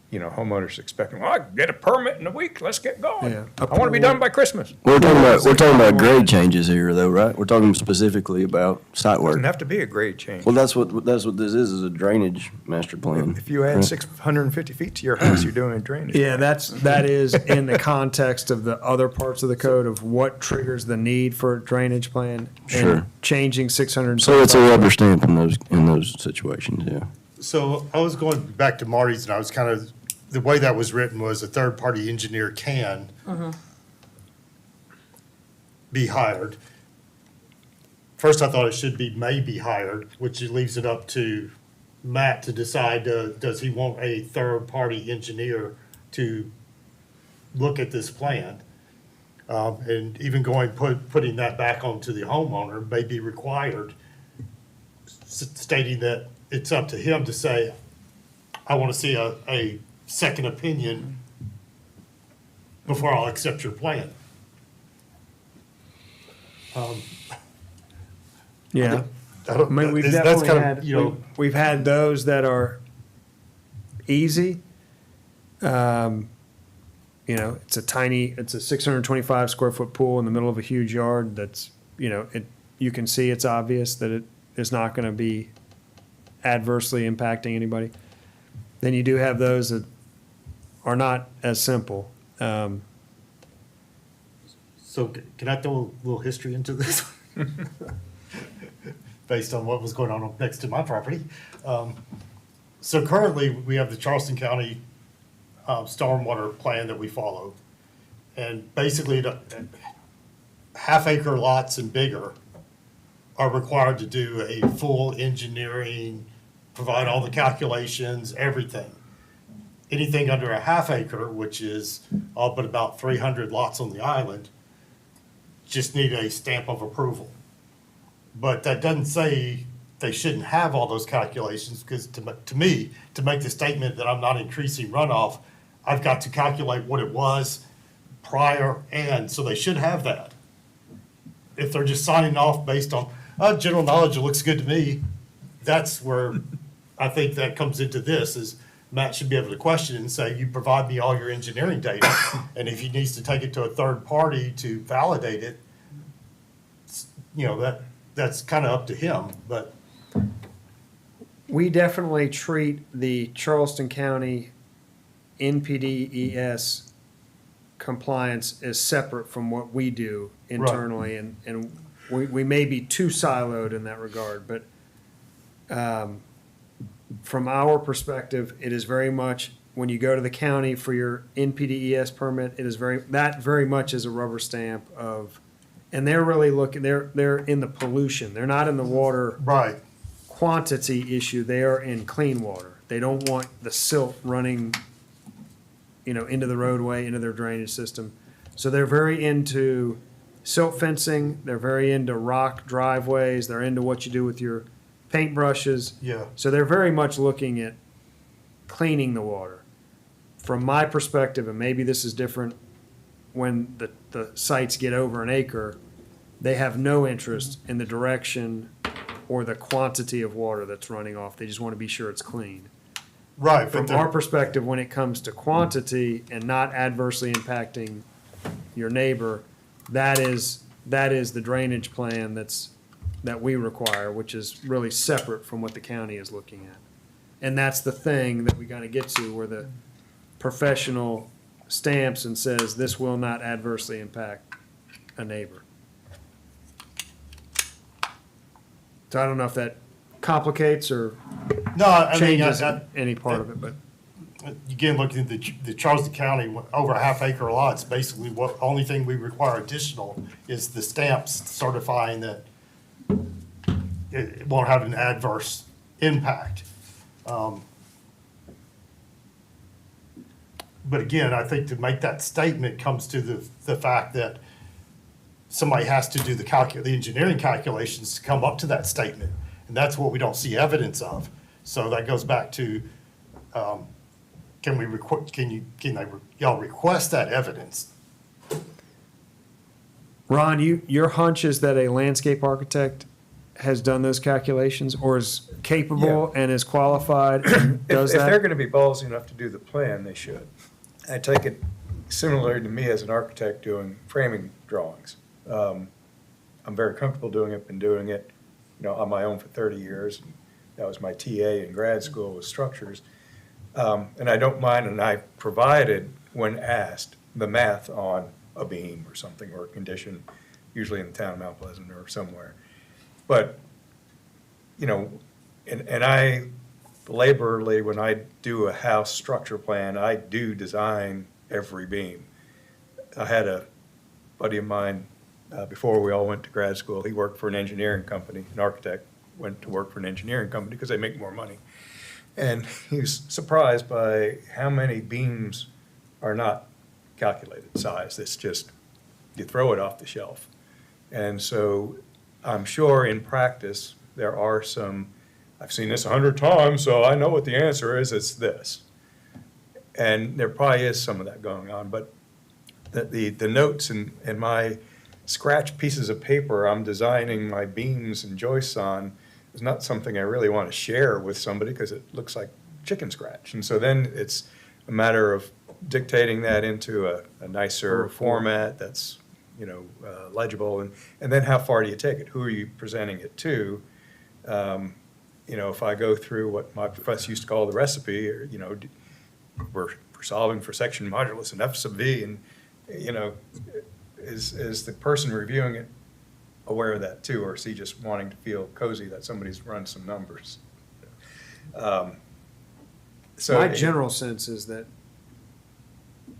homeowners expecting, well, I can get a permit in a week, let's get going. Yeah. I want to be done by Christmas. We're talking about grade changes here though, right? We're talking specifically about site work. Doesn't have to be a grade change. Well, that's what this is a drainage master plan. If you add 650 feet to your house, you're doing a drainage. Yeah, that is in the context of the other parts of the code of what triggers the need for a drainage plan. Sure. And changing 600. So it's a rubber stamp in those situations, yeah. So I was going back to Marty's, and I was kind of, the way that was written was a third-party engineer can be hired. First, I thought it should be may be hired, which leaves it up to Matt to decide, does he want a third-party engineer to look at this plan? And even putting that back onto the homeowner may be required, stating that it's up to him to say, I want to see a second opinion before I'll accept your plan. Yeah. I don't- I mean, we've that's definitely kind of, had, we've had those that are easy. It's a 625 square foot pool in the middle of a huge yard that's, you can see it's obvious that it is not going to be adversely impacting anybody. Then you do have those that are not as simple. So can I throw a little history into this? Based on what was going on next to my property. So currently, we have the Charleston County stormwater plan that we follow. And basically, half-acre lots and bigger are required to do a full engineering, provide all the calculations, everything. Anything under a half acre, which is all but about 300 lots on the island, just need a stamp of approval. But that doesn't say they shouldn't have all those calculations, because to me, to make the statement that I'm not increasing runoff, I've got to calculate what it was prior, and so they should have that. If they're just signing off based on, general knowledge, it looks good to me, that's where I think that comes into this, is Matt should be able to question it and say, you provide me all your engineering data, and if he needs to take it to a third party to validate it, that's kind of up to him, but. We definitely treat the Charleston County NPDES compliance as separate from what we do internally, and we may be too siloed in that regard, but from our perspective, it is very much, when you go to the county for your NPDES permit, it is very much is a rubber stamp of, and they're really looking, they're in the pollution, they're not in the water Right. quantity issue, they are in clean water. They don't want the silt running, into the roadway, into their drainage system. So they're very into silt fencing, they're very into rock driveways, they're into what you do with your paintbrushes. Yeah. So they're very much looking at cleaning the water. From my perspective, and maybe this is different when the sites get over an acre, they have no interest in the direction or the quantity of water that's running off. They just want to be sure it's clean. Right. From our perspective, when it comes to quantity and not adversely impacting your neighbor, that is the drainage plan that we require, which is really separate from what the county is looking at. And that's the thing that we gotta get to, where the professional stamps and says, this will not adversely impact a neighbor. So I don't know if that complicates or No, I mean, changes any part of it, but again, looking at the Charleston County, over a half acre lots, basically what, only thing we require additional is the stamps certifying that it won't have an adverse impact. But again, I think to make that statement comes to the fact that somebody has to do the engineering calculations to come up to that statement. And that's what we don't see evidence of. So that goes back to, y'all request that evidence? Ron, your hunch is that a landscape architect has done those calculations or is capable and is qualified and does If they're that? gonna be ballsy enough to do the plan, they should. I take it similarly to me as an architect doing framing drawings. I'm very comfortable doing it, been doing it, on my own for 30 years. That was my TA in grad school with structures. And I don't mind, and I provided, when asked, the math on a beam or something, or a condition, usually in the town of Mount Pleasant or somewhere. But, and I laboriously, when I do a house structure plan, I do design every beam. I had a buddy of mine, before we all went to grad school, he worked for an engineering company, an architect, went to work for an engineering company because they make more money. And he was surprised by how many beams are not calculated size. It's just, you throw it off the shelf. And so I'm sure in practice, there are some, I've seen this 100 times, so I know what the answer is, it's this. And there probably is some of that going on, but the notes in my scratch pieces of paper I'm designing my beams and joists on is not something I really want to share with somebody because it looks like chicken scratch. And so then it's a matter of dictating that into a nicer format that's, legible. And then how far do you take it? Who are you presenting it to? If I go through what my professor used to call the recipe, or, we're solving for section modulus and F sub V, and, is the person reviewing it aware of that too, or is he just wanting to feel cozy that somebody's run some numbers? So My general sense is that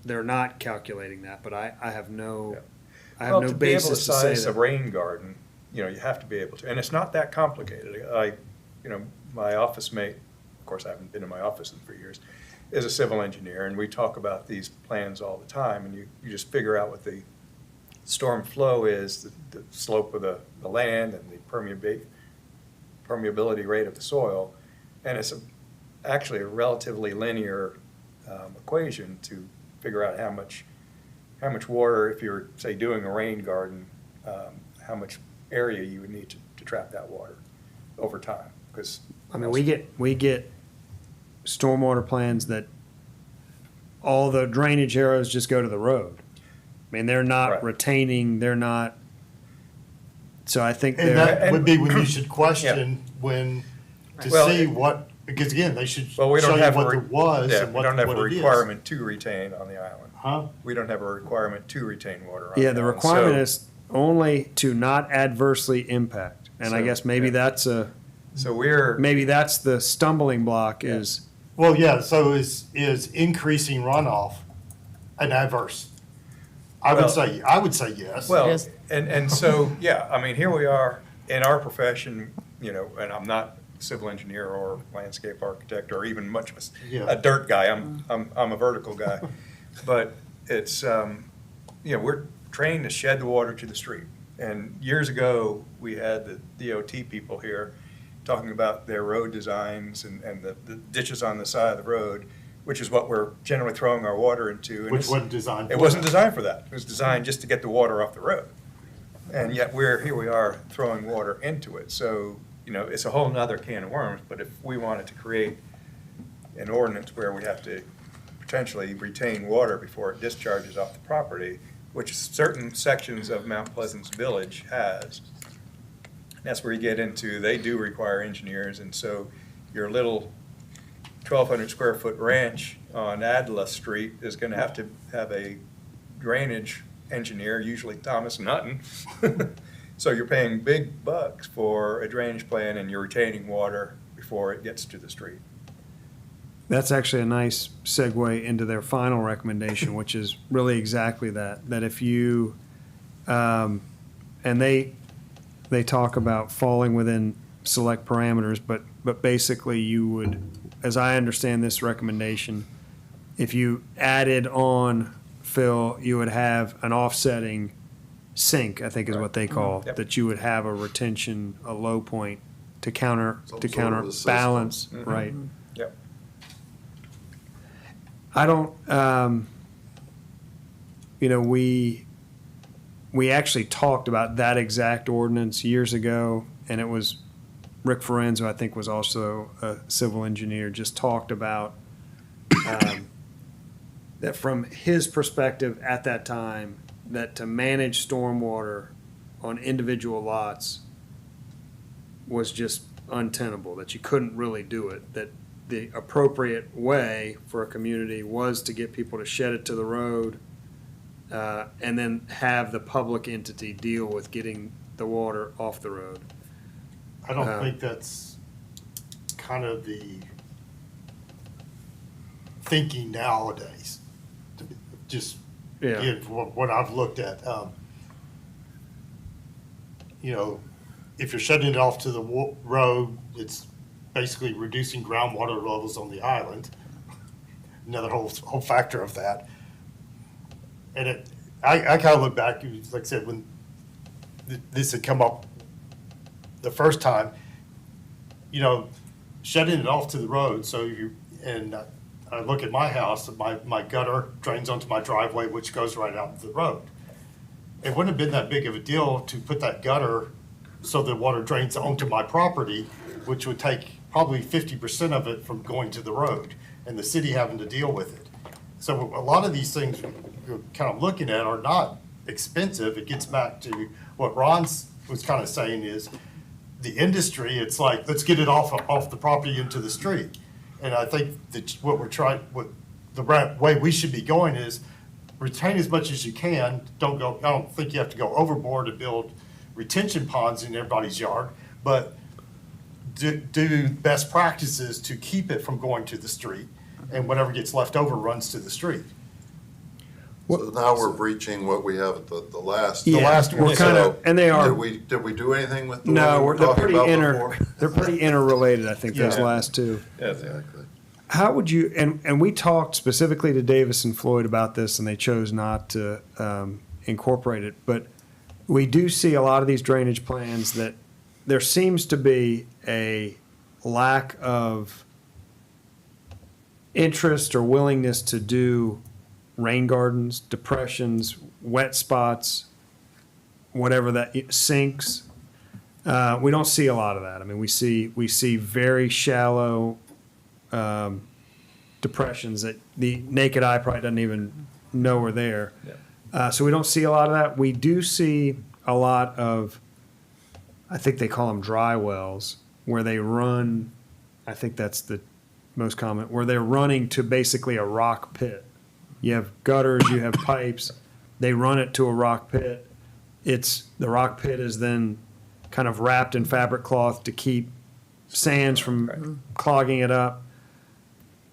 they're not calculating that, but I have no, I have no basis to say Well, to be able to size a that. rain garden, you have to be able to, and it's not that complicated. My office mate, of course, I haven't been in my office in 3 years, is a civil engineer, and we talk about these plans all the time, and you just figure out what the storm flow is, the slope of the land, and the permeability rate of the soil, and it's actually a relatively linear equation to figure out how much water, if you're, say, doing a rain garden, how much area you would need to trap that water over time, because. I mean, we get stormwater plans that all the drainage arrows just go to the road. I mean, they're not Right. retaining, they're not, so I think And they're, that would be when you should question when, to Well, see what, because again, they should Well, we show don't you have what there was yeah, and we don't have a what it is. requirement to retain on the island. Huh? We don't have a requirement to retain water on yeah, the the island. requirement So- is only to not adversely impact. And I So, guess maybe yeah. that's maybe that's the stumbling block is, Well, yeah, so is increasing runoff an adverse? I would say yes. Well, Yes. and so, yeah, I mean, here we are in our profession, and I'm not a civil engineer or landscape architect or even much of Yeah. a dirt guy. I'm a vertical guy. But it's, we're trained to shed the water to the street. And years ago, we had the DOT people here talking about their road designs and the ditches on the side of the road, which is what we're generally throwing our water into. And Which it's- wasn't designed for It wasn't that. designed for that. It was designed just to get the water off the road. And yet here we are throwing water into it. So, it's a whole nother can of worms, but if we wanted to create an ordinance where we have to potentially retain water before it discharges off the property, which certain sections of Mount Pleasant's village has, that's where you get into, they do require engineers, and so your little 1,200 square foot ranch on Adela Street is gonna have to have a drainage engineer, usually Thomas Nutton. So you're paying big bucks for a drainage plan and you're retaining water before it gets to the street. That's actually a nice segue into their final recommendation, which is really exactly that, that if you, and they talk about falling within select parameters, but basically you would, as I understand this recommendation, if you added on fill, you would have an offsetting sink, I think is what they call, Yep. that you would have a retention, a low point to Some sort of a counterbalance, system. right? Yep. I don't, we actually talked about that exact ordinance years ago, and it was Rick Forenzo, I think, was also a civil engineer, just talked about that from his perspective at that time, that to manage stormwater on individual lots was just untenable, that you couldn't really do it, that the appropriate way for a community was to get people to shed it to the road, and then have the public entity deal with getting the water off the road. I don't think that's kind of the thinking nowadays. Just, Yeah. again, what I've looked at, if you're shutting it off to the road, it's basically reducing groundwater levels on the island. Another whole factor of that. And I kind of look back, like I said, when this had come up the first time, shutting it off to the road, I look at my house, my gutter drains onto my driveway, which goes right out into the road. It wouldn't have been that big of a deal to put that gutter so the water drains onto my property, which would take probably 50% of it from going to the road and the city having to deal with it. So a lot of these things you're kind of looking at are not expensive. It gets back to what Ron was kind of saying is the industry, it's like, let's get it off the property into the street. And I think that what the right way we should be going is retain as much as you can. I don't think you have to go overboard and build retention ponds in everybody's yard, but do best practices to keep it from going to the street, and whatever gets left over runs to the street. So now we're breaching what we have at the last. Yeah, last we're one. kind of, So, and they are. Did we do anything with the No, one we were they're talking pretty about before? they're pretty interrelated, I think, those Yeah. last two. Exactly. How would you, and we talked specifically to Davis and Floyd about this, and they chose not to incorporate it, but we do see a lot of these drainage plans that there seems to be a lack of interest or willingness to do rain gardens, depressions, wet spots, whatever that, sinks. We don't see a lot of that. I mean, we see very shallow depressions that the naked eye probably doesn't even know are there. So we don't see a lot of that. We do see a lot of, I think they call them dry wells, where they run, I think that's the most common, where they're running to basically a rock pit. You have gutters, you have pipes, they run it to a rock pit. The rock pit is then kind of wrapped in fabric cloth to keep sands from clogging it up.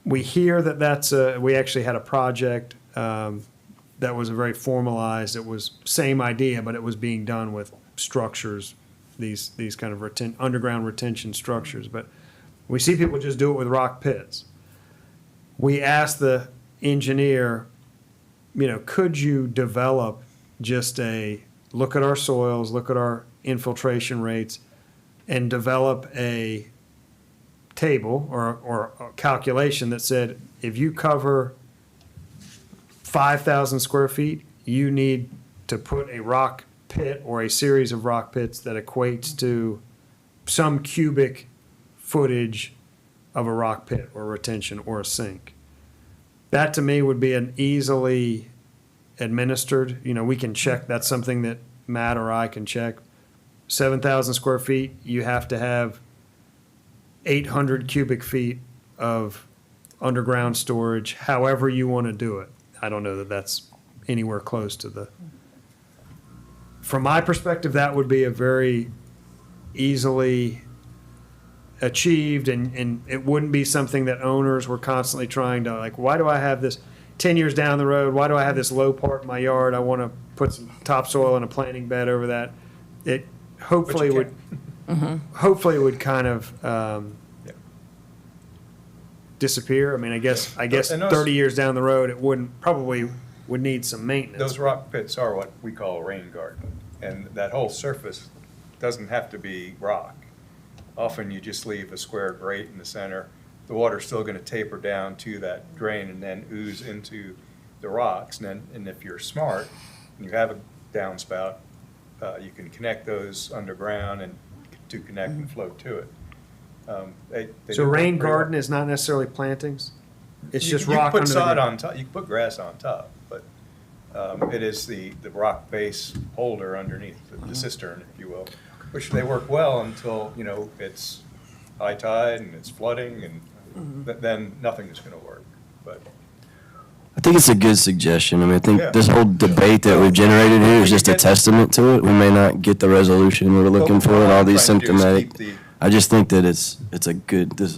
We hear that we actually had a project that was a very formalized, it was same idea, but it was being done with structures, these kind of underground retention structures. But we see people just do it with rock pits. We asked the engineer, could you develop just look at our soils, look at our infiltration rates, and develop a table or a calculation that said, if you cover 5,000 square feet, you need to put a rock pit or a series of rock pits that equates to some cubic footage of a rock pit or retention or a sink. That to me would be an easily administered, we can check, that's something that Matt or I can check. 7,000 square feet, you have to have 800 cubic feet of underground storage, however you want to do it. I don't know that that's anywhere close to from my perspective, that would be a very easily achieved, and it wouldn't be something that owners were constantly trying to, like, why do I have this 10 years down the road? Why do I have this low part in my yard? I want to put some topsoil and a planting bed over that. It hopefully But you would kind of Yeah. disappear. I mean, I guess And those- 30 years down the road, it probably would need some maintenance. Those rock pits are what we call a rain garden, and that whole surface doesn't have to be rock. Often you just leave a square grate in the center. The water's still gonna taper down to that drain and then ooze into the rocks. And if you're smart, and you have a downspout, you can connect those underground and to connect and flow to it. They So do rain work very well. garden is not necessarily plantings? It's You- just you rock can under put the sod ground? on top, you can put grass on top, but it is the rock base holder underneath, the cistern, if you will, which they work well until, it's high tide and it's flooding, and then nothing is gonna work, but. I think it's a good suggestion. I mean, I think Yeah. this whole debate that we've generated here is just a Get- testament to it. We may not get the resolution we're looking for and all these What I'm trying to do is symptomatic. keep the- I just think that this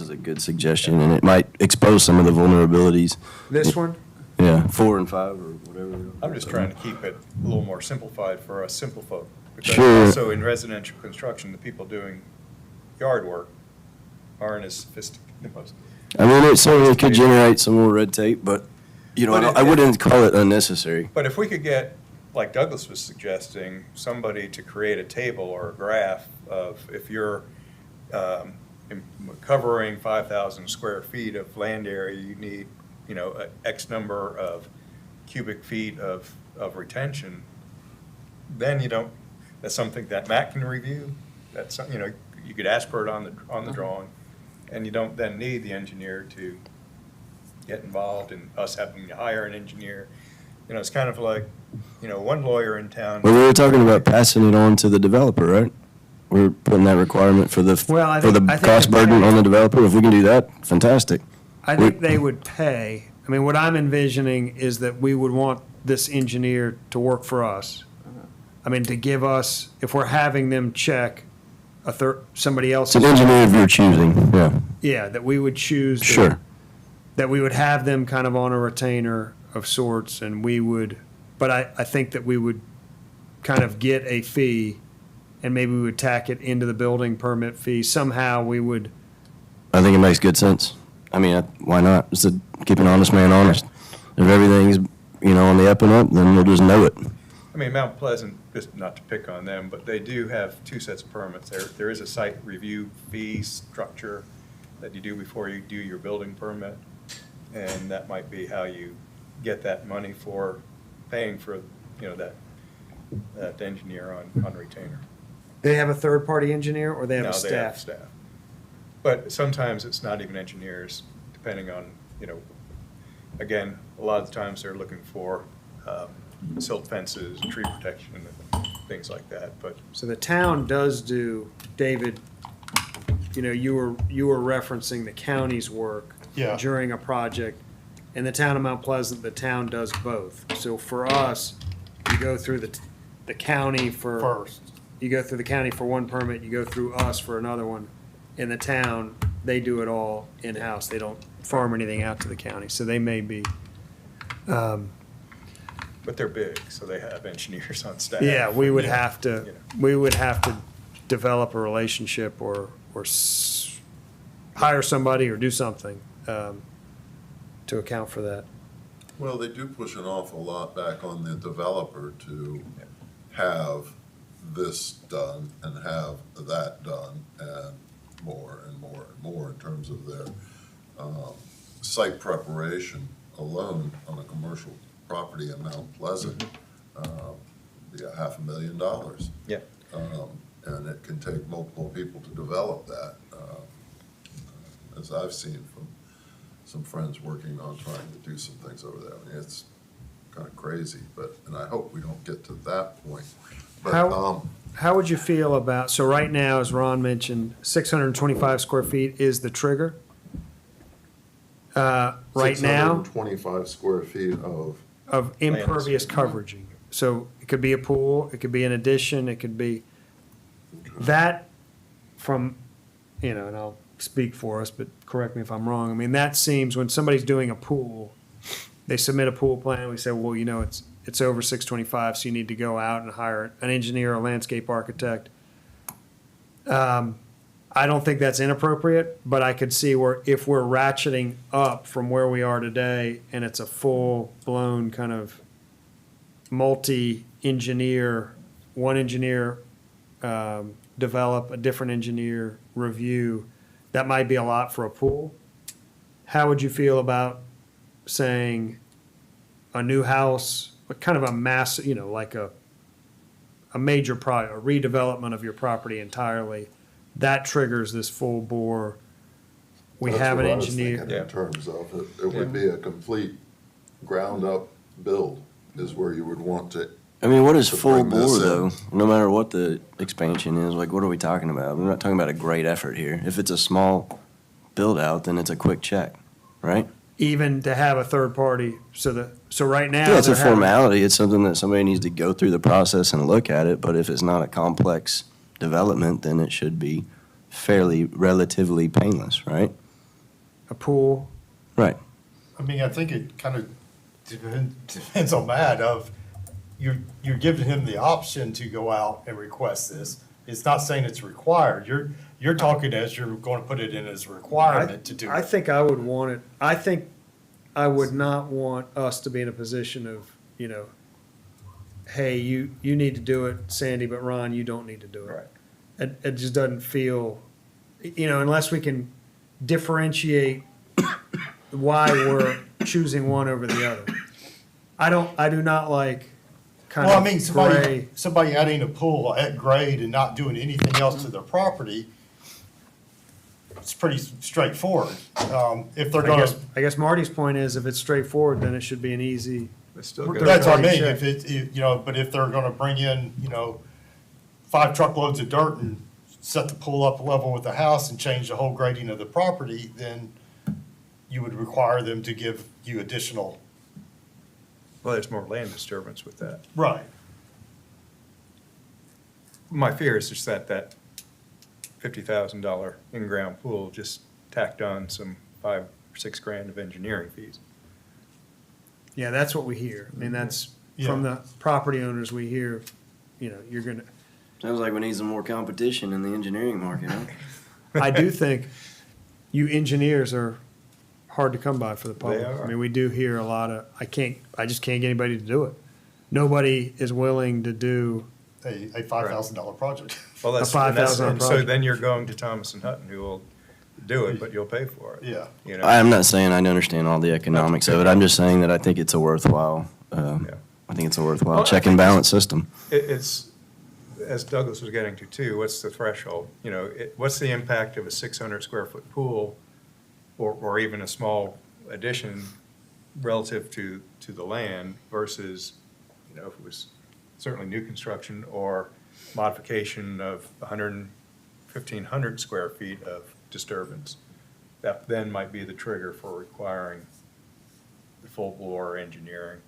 is a good suggestion, and it might expose some of the vulnerabilities. This one? Yeah, 4 and 5 or whatever. I'm just trying to keep it a little more simplified for us simple folk. Because Sure. also in residential construction, the people doing yard work aren't as sophisticated. I mean, it certainly could generate some more red tape, but, But I wouldn't call it unnecessary. But if we could get, like Douglas was suggesting, somebody to create a table or a graph of if you're covering 5,000 square feet of land area, you need, X number of cubic feet of retention, then that's something that Matt can review. That's, you could ask for it on the drawing, and you don't then need the engineer to get involved in us having to hire an engineer. It's kind of like, one lawyer in town. Well, we were talking about passing it on to the developer, right? We're putting that requirement for the, Well, I for the think- I think cost the burden pay- on the developer. If we can do that, fantastic. I think they would pay. I mean, what I'm envisioning is that we would want this engineer to work for us. I mean, to give us, if we're having them check somebody It's else's. an engineer of your choosing, yeah, Yeah, that we would choose. sure. That we would have them kind of on a retainer of sorts, and we would, but I think that we would kind of get a fee, and maybe we would tack it into the building permit fee. Somehow we would, I think it makes good sense. I mean, why not? Just to keep an honest man honest. If everything's, on the up and up, then we'll just know it. I mean, Mount Pleasant, just not to pick on them, but they do have two sets of permits. There is a site review fee structure that you do before you do your building permit. And that might be how you get that money for paying for, that engineer on retainer. they have a third-party engineer, or they have No, a they have staff? staff. But sometimes it's not even engineers, depending on, again, a lot of the times they're looking for silt fences, tree protection, and things like that, but So the town does do, David, you were referencing the county's work Yeah. during a project. In the town of Mount Pleasant, the town does both. So for us, you go through the county for. First. You go through the county for one permit, you go through us for another one. In the town, they do it all in-house. They don't farm anything out to the county, so they may be. but they're big, so they have engineers on staff. Yeah, we would Yeah. have to, Yeah. we would have to develop a relationship or hire somebody or do something to account for that. Well, they do push an awful lot back on the developer to have this done and have that done and more and more and more in terms of their site preparation alone on a commercial property in Mount Pleasant. Be $500,000. Yeah. And it can take multiple people to develop that, as I've seen from some friends working on trying to do some things over there. I mean, it's kind of crazy, and I hope we don't get to that point. But, How would you feel about, so right now, as Ron mentioned, 625 square feet is the trigger? Right now, 625 square feet of impervious coveraging. So it could be a pool, it could be an addition, it could be that from, and I'll speak for us, but correct me if I'm wrong. I mean, that seems, when somebody's doing a pool, they submit a pool plan, we say, well, you know, it's over 625, so you need to go out and hire an engineer, a landscape architect. I don't think that's inappropriate, but I could see where if we're ratcheting up from where we are today and it's a full-blown kind of multi-engineer, one engineer develop, a different engineer review, that might be a lot for a pool. How would you feel about saying a new house, kind of a mass, you know, like a major project, a redevelopment of your property entirely, that triggers this full bore. We That's have an what I was engineer. thinking in terms of it. It would be a complete ground-up build is where you would want to. I mean, what is To full bring this bore in. though? No matter what the expansion is, like, what are we talking about? We're not talking about a great effort here. If it's a small build out, then it's a quick check, right? Even to have a third party, so right now. Yeah, it's a they're having- formality. It's something that somebody needs to go through the process and look at it. But if it's not a complex development, then it should be fairly, relatively painless, right? A pool, Right. I mean, I think it kind of depends on that of, you're giving him the option to go out and request this. It's not saying it's required. You're talking as you're going to put it in as a requirement to do I it. think I would want it, I think I would not want us to be in a position of, you know, hey, you need to do it, Sandy, but Ron, you don't need to do it. Right. It just doesn't feel, you know, unless we can differentiate why we're choosing one over the other. I do not like kind Well, I of mean, gray. somebody adding a pool at grade and not doing anything else to their property, it's pretty straightforward. If they're gonna, I guess Marty's point is if it's straightforward, then it should be an easy, It's still good. that's what I mean, Check. if it, you know, but if they're gonna bring in, you know, 5 truckloads of dirt and set the pool up level with the house and change the whole grading of the property, then you would require them to give you additional. Well, there's more land disturbance with that. Right. My fear is just that $50,000 in-ground pool just tacked on some 5 or 6 grand of engineering fees. yeah, that's what we hear. I mean, that's from the property owners we hear, you know, you're gonna, Sounds like we need some more competition in the engineering market, huh? I do think you engineers are hard to come by for the public. are. I mean, we do hear a lot of, I just can't get anybody to do it. Nobody is willing to do, A $5,000 project. Well, A $5,000 and so project. then you're going to Thomas and Hutton, who will do it, but you'll pay for it. Yeah. You know? I'm not saying I understand all the economics of it. I'm just saying that I think it's a worthwhile, Yeah. I think it's a worthwhile Well, I check and think balance system. It's, as Douglas was getting to too, what's the threshold? You know, what's the impact of a 600 square foot pool or even a small addition relative to the land versus, you know, if it was certainly new construction or modification of 1,500 square feet of disturbance? That then might be the trigger for requiring the full bore engineering.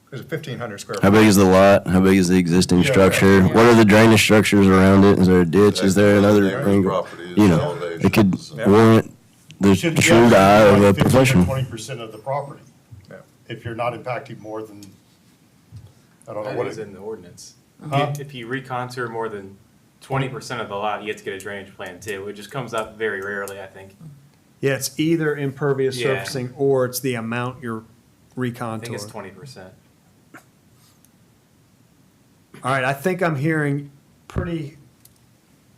There's a 1,500 square. How big is the lot? How big is the existing Yeah. structure? What are the drainage structures around it? Is there a ditch? Is there another Neighbor's angle? property is You know, elevation, it could so- Yeah. warrant the Should shrewd eye of a 15 to professional. 20% of the property, Yeah. if you're not impacting more than, I don't know That what is it, in the ordinance. Huh? If you recontour more than 20% of the lot, you get to get a drainage plan too. It just comes up very rarely, I think. yeah, it's either impervious Yeah. surfacing or it's the amount you're I think it's recontouring. 20%. All right, I think I'm hearing pretty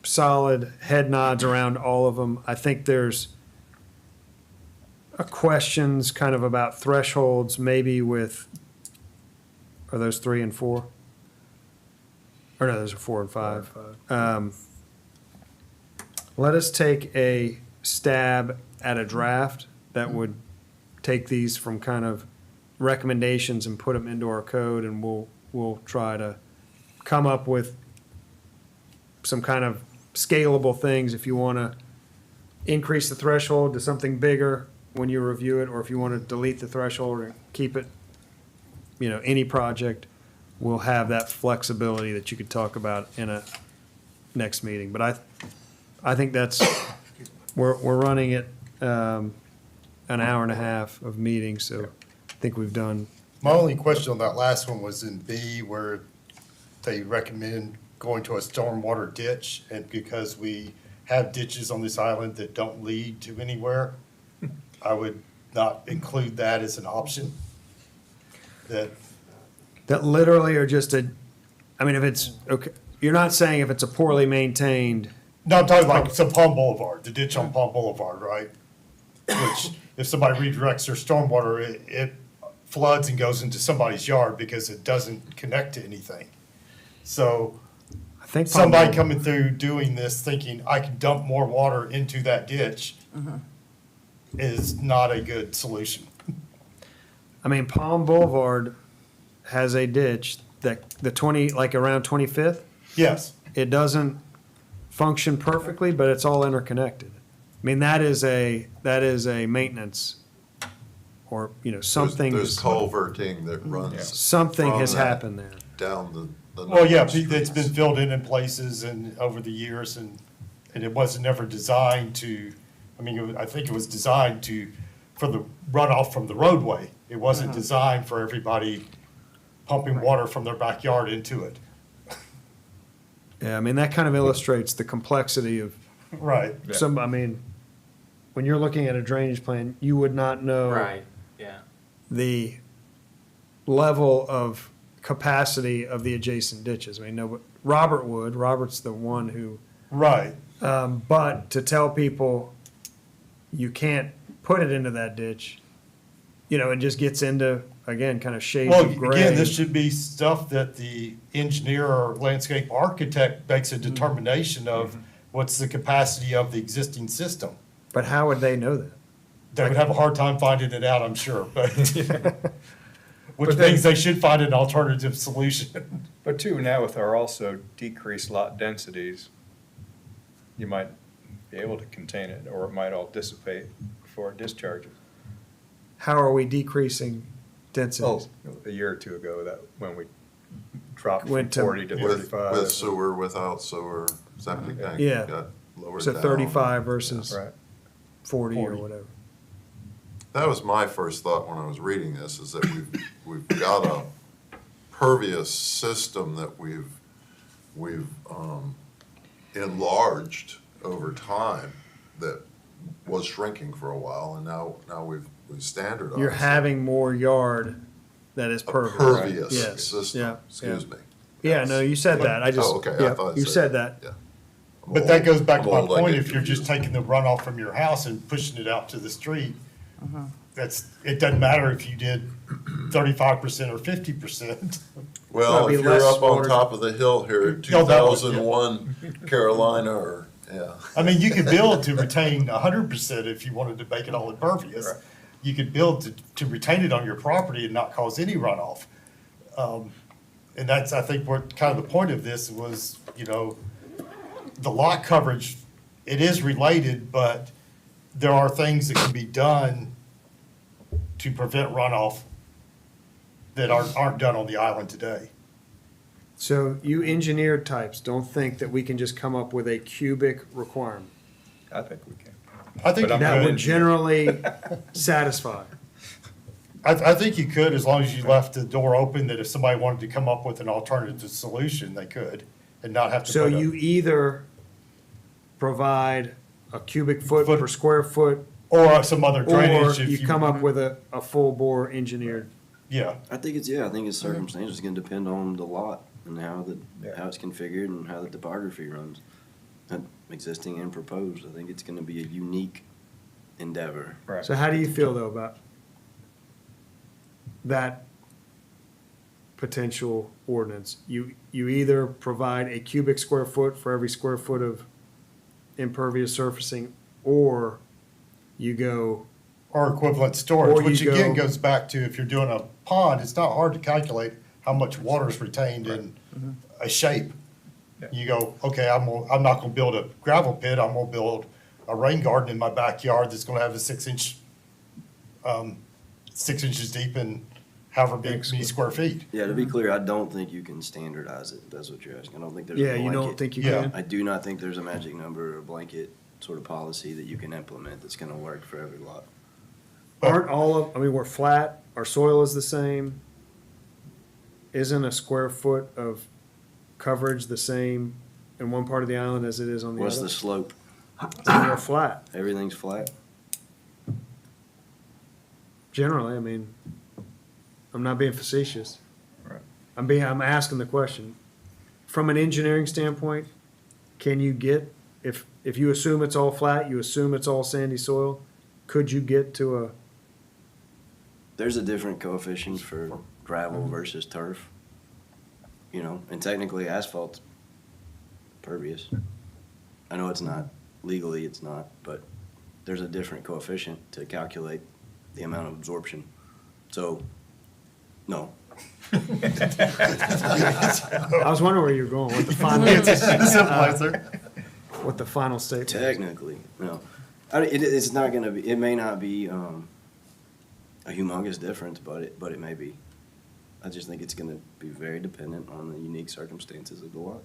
solid head nods around all of them. I think there's questions kind of about thresholds, maybe with, are those 3 and 4? Or no, those are 4 and 5. Let us take a stab at a draft that would take these from kind of recommendations and put them into our code, and we'll try to come up with some kind of scalable things if you want to increase the threshold to something bigger when you review it, or if you want to delete the threshold or keep it, you know, any project, we'll have that flexibility that you could talk about in a next meeting. But I think that's, we're running it, an hour and a half of meetings, so I think we've done, My only question on that last one was in B, where they recommend going to a stormwater ditch, and because we have ditches on this island that don't lead to anywhere, I would not include that as an option. that literally are just I mean, if it's, okay, you're not saying if it's a poorly maintained, No, I'm talking like some Palm Boulevard, the ditch on Palm Boulevard, right? Which, if somebody redirects their stormwater, it floods and goes into somebody's yard because it doesn't connect to anything. So I think. somebody coming through doing this thinking, I can dump more water into that ditch is not a good solution. I mean, Palm Boulevard has a ditch that, the 20, like around 25th, Yes, it doesn't function perfectly, but it's all interconnected. I mean, that is a maintenance, or, something, There's culverting that runs something from has that happened there. down the. well, yeah, number of it's been streets. filled in places and over the years, and it wasn't never designed to, I think it was designed for the runoff from the roadway. It wasn't designed for everybody pumping water from their backyard into it. Yeah, I mean, that kind of illustrates the complexity of Right. I mean, when you're looking at a drainage plan, you would not know Right, yeah. the level of capacity of the adjacent ditches. I mean, no, but Robert would, Robert's the one who, Right. but to tell people you can't put it into that ditch, it just gets into, again, kind of shades Well, of gray. again, this should be stuff that the engineer or landscape architect makes a determination of what's the capacity of the existing system. But how would they know that? They would have a hard time finding it out, I'm sure, but, which But then- means they should find an alternative solution. But too, now with our also decreased lot densities, you might be able to contain it, or it might all dissipate before it discharges. How are we decreasing densities? A year or two ago, that, when we dropped from Went to- 40 to With 35. sewer, without sewer, septic tank. Yeah. Got lowered So down. 35 versus Right. 40 or 40. whatever. That was my first thought when I was reading this, is that we've got a pervious system that we've enlarged over time that was shrinking for a while, and now we've standardized. You're it. having more yard that is A pervious. pervious Yes, yeah, system, excuse me. Yeah, no, you said that. I just, Oh, okay, I yeah, thought it you said- said that. Yeah. I'm But that old. goes back to I'm my old, I point, get if you're just confused. taking the runoff from your house and pushing it out to the street, it doesn't matter if you did 35% or 50%. Well, That'd if be you're less up on water. top of the hill here at Oh, that would, yeah. 2001 Carolina, or, yeah. I mean, you could build to retain 100% if you wanted to make it all impervious. Right. You could build to retain it on your property and not cause any runoff. And that's, I think, what kind of the point of this was, the lot coverage, it is related, but there are things that can be done to prevent runoff that aren't done on the island today. So you engineered types don't think that we can just come up with a cubic requirement I think we can. I think But I'm you that not would could. generally satisfy? I think you could, as long as you left the door open, that if somebody wanted to come up with an alternative solution, they could, and not have to So put you either provide a cubic foot Foot. per square foot, or some other or drainage. if you come up with a full bore engineered. Yeah, I think it's circumstantial. It's gonna depend on the lot and how Yeah. how it's configured and how the topography runs. Existing and proposed, I think it's gonna be a unique endeavor. Right. So how do you feel though about that potential ordinance? You either provide a cubic square foot for every square foot of impervious surfacing, or you go, or equivalent storage, Or you which again go- goes back to, if you're doing a pond, it's not hard to calculate how much water is retained in a shape. Yeah. You go, okay, I'm not gonna build a gravel pit, I'm gonna build a rain garden in my backyard that's gonna have a 6 inches deep and however many square feet. Yeah, to be clear, I don't think you can standardize it. That's what you're asking. I don't think there's a Yeah, blanket. you don't think you Yeah. can? I do not think there's a magic number or a blanket sort of policy that you can implement that's gonna work for every lot. Aren't all of, I mean, we're flat, our soil is the same. Isn't a square foot of coverage the same in one part of the island as it is on the What's other? the slope? We're flat, Everything's flat? generally, I mean, I'm not being facetious. Right. I'm asking the question. From an engineering standpoint, can you get, if you assume it's all flat, you assume it's all sandy soil, could you get to a, There's a different coefficient for Mm-hmm. gravel versus turf. You know, and technically asphalt's pervious. I know it's not, legally it's not, but there's a different coefficient to calculate the amount of absorption. So, no. I was wondering where you were going, what the final, Simple answer. what the final statement is. Technically, no. It's not gonna be, it may not be, a humongous difference, but it may be. I just think it's gonna be very dependent on the unique circumstances of the lot.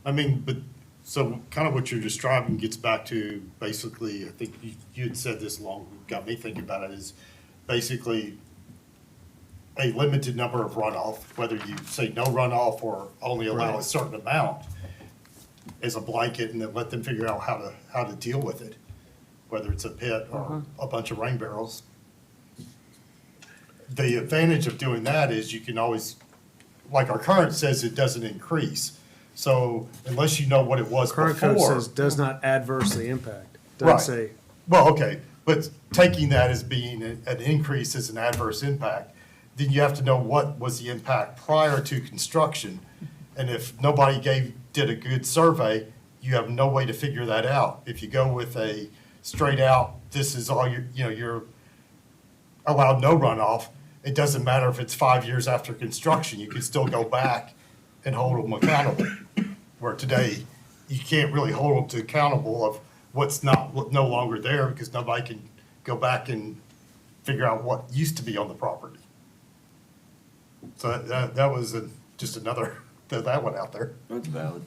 I mean, but, so kind of what you're describing gets back to basically, I think you had said this got me thinking about it, is basically a limited number of runoff, whether you say no runoff or only allow a certain amount as a blanket, and then let them figure out how to deal with it, whether it's a pit or a bunch of rain barrels. The advantage of doing that is you can always, like our current says, it doesn't increase. So unless you know what it was Current code before. says does not adversely impact, Right. doesn't say, Well, okay, but taking that as being an increase as an adverse impact, then you have to know what was the impact prior to construction. And if nobody did a good survey, you have no way to figure that out. If you go with a straight out, this is all you're allowed no runoff, it doesn't matter if it's 5 years after construction, you can still go back and hold them accountable. Where today, you can't really hold them to accountable of what's no longer there because nobody can go back and figure out what used to be on the property. So that was just another, that one out there. That's valid.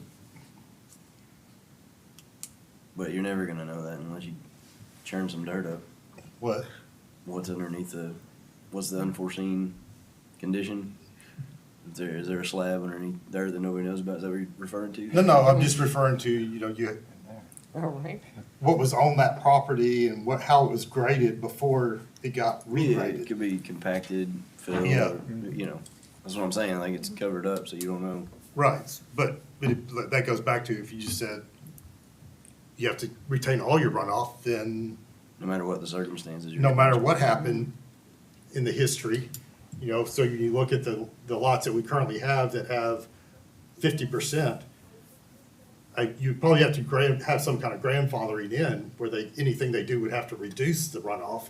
But you're never gonna know that unless you churn some dirt up. What? What's underneath what's the unforeseen condition? Is there a slab underneath dirt that nobody knows about? Is that what you're referring to? No, I'm just referring to, All right. what was on that property and how it was graded before it got Yeah, it regraded. could be compacted, filled, Yeah. or, that's what I'm saying, like it's covered up, so you don't know. Right, but that goes back to if you just said you have to retain all your runoff, then No matter what the circumstances. you're no gonna- matter what happened in the history, so you look at the lots that we currently have that have 50%, you probably have to have some kind of grandfathering in where anything they do would have to reduce the runoff.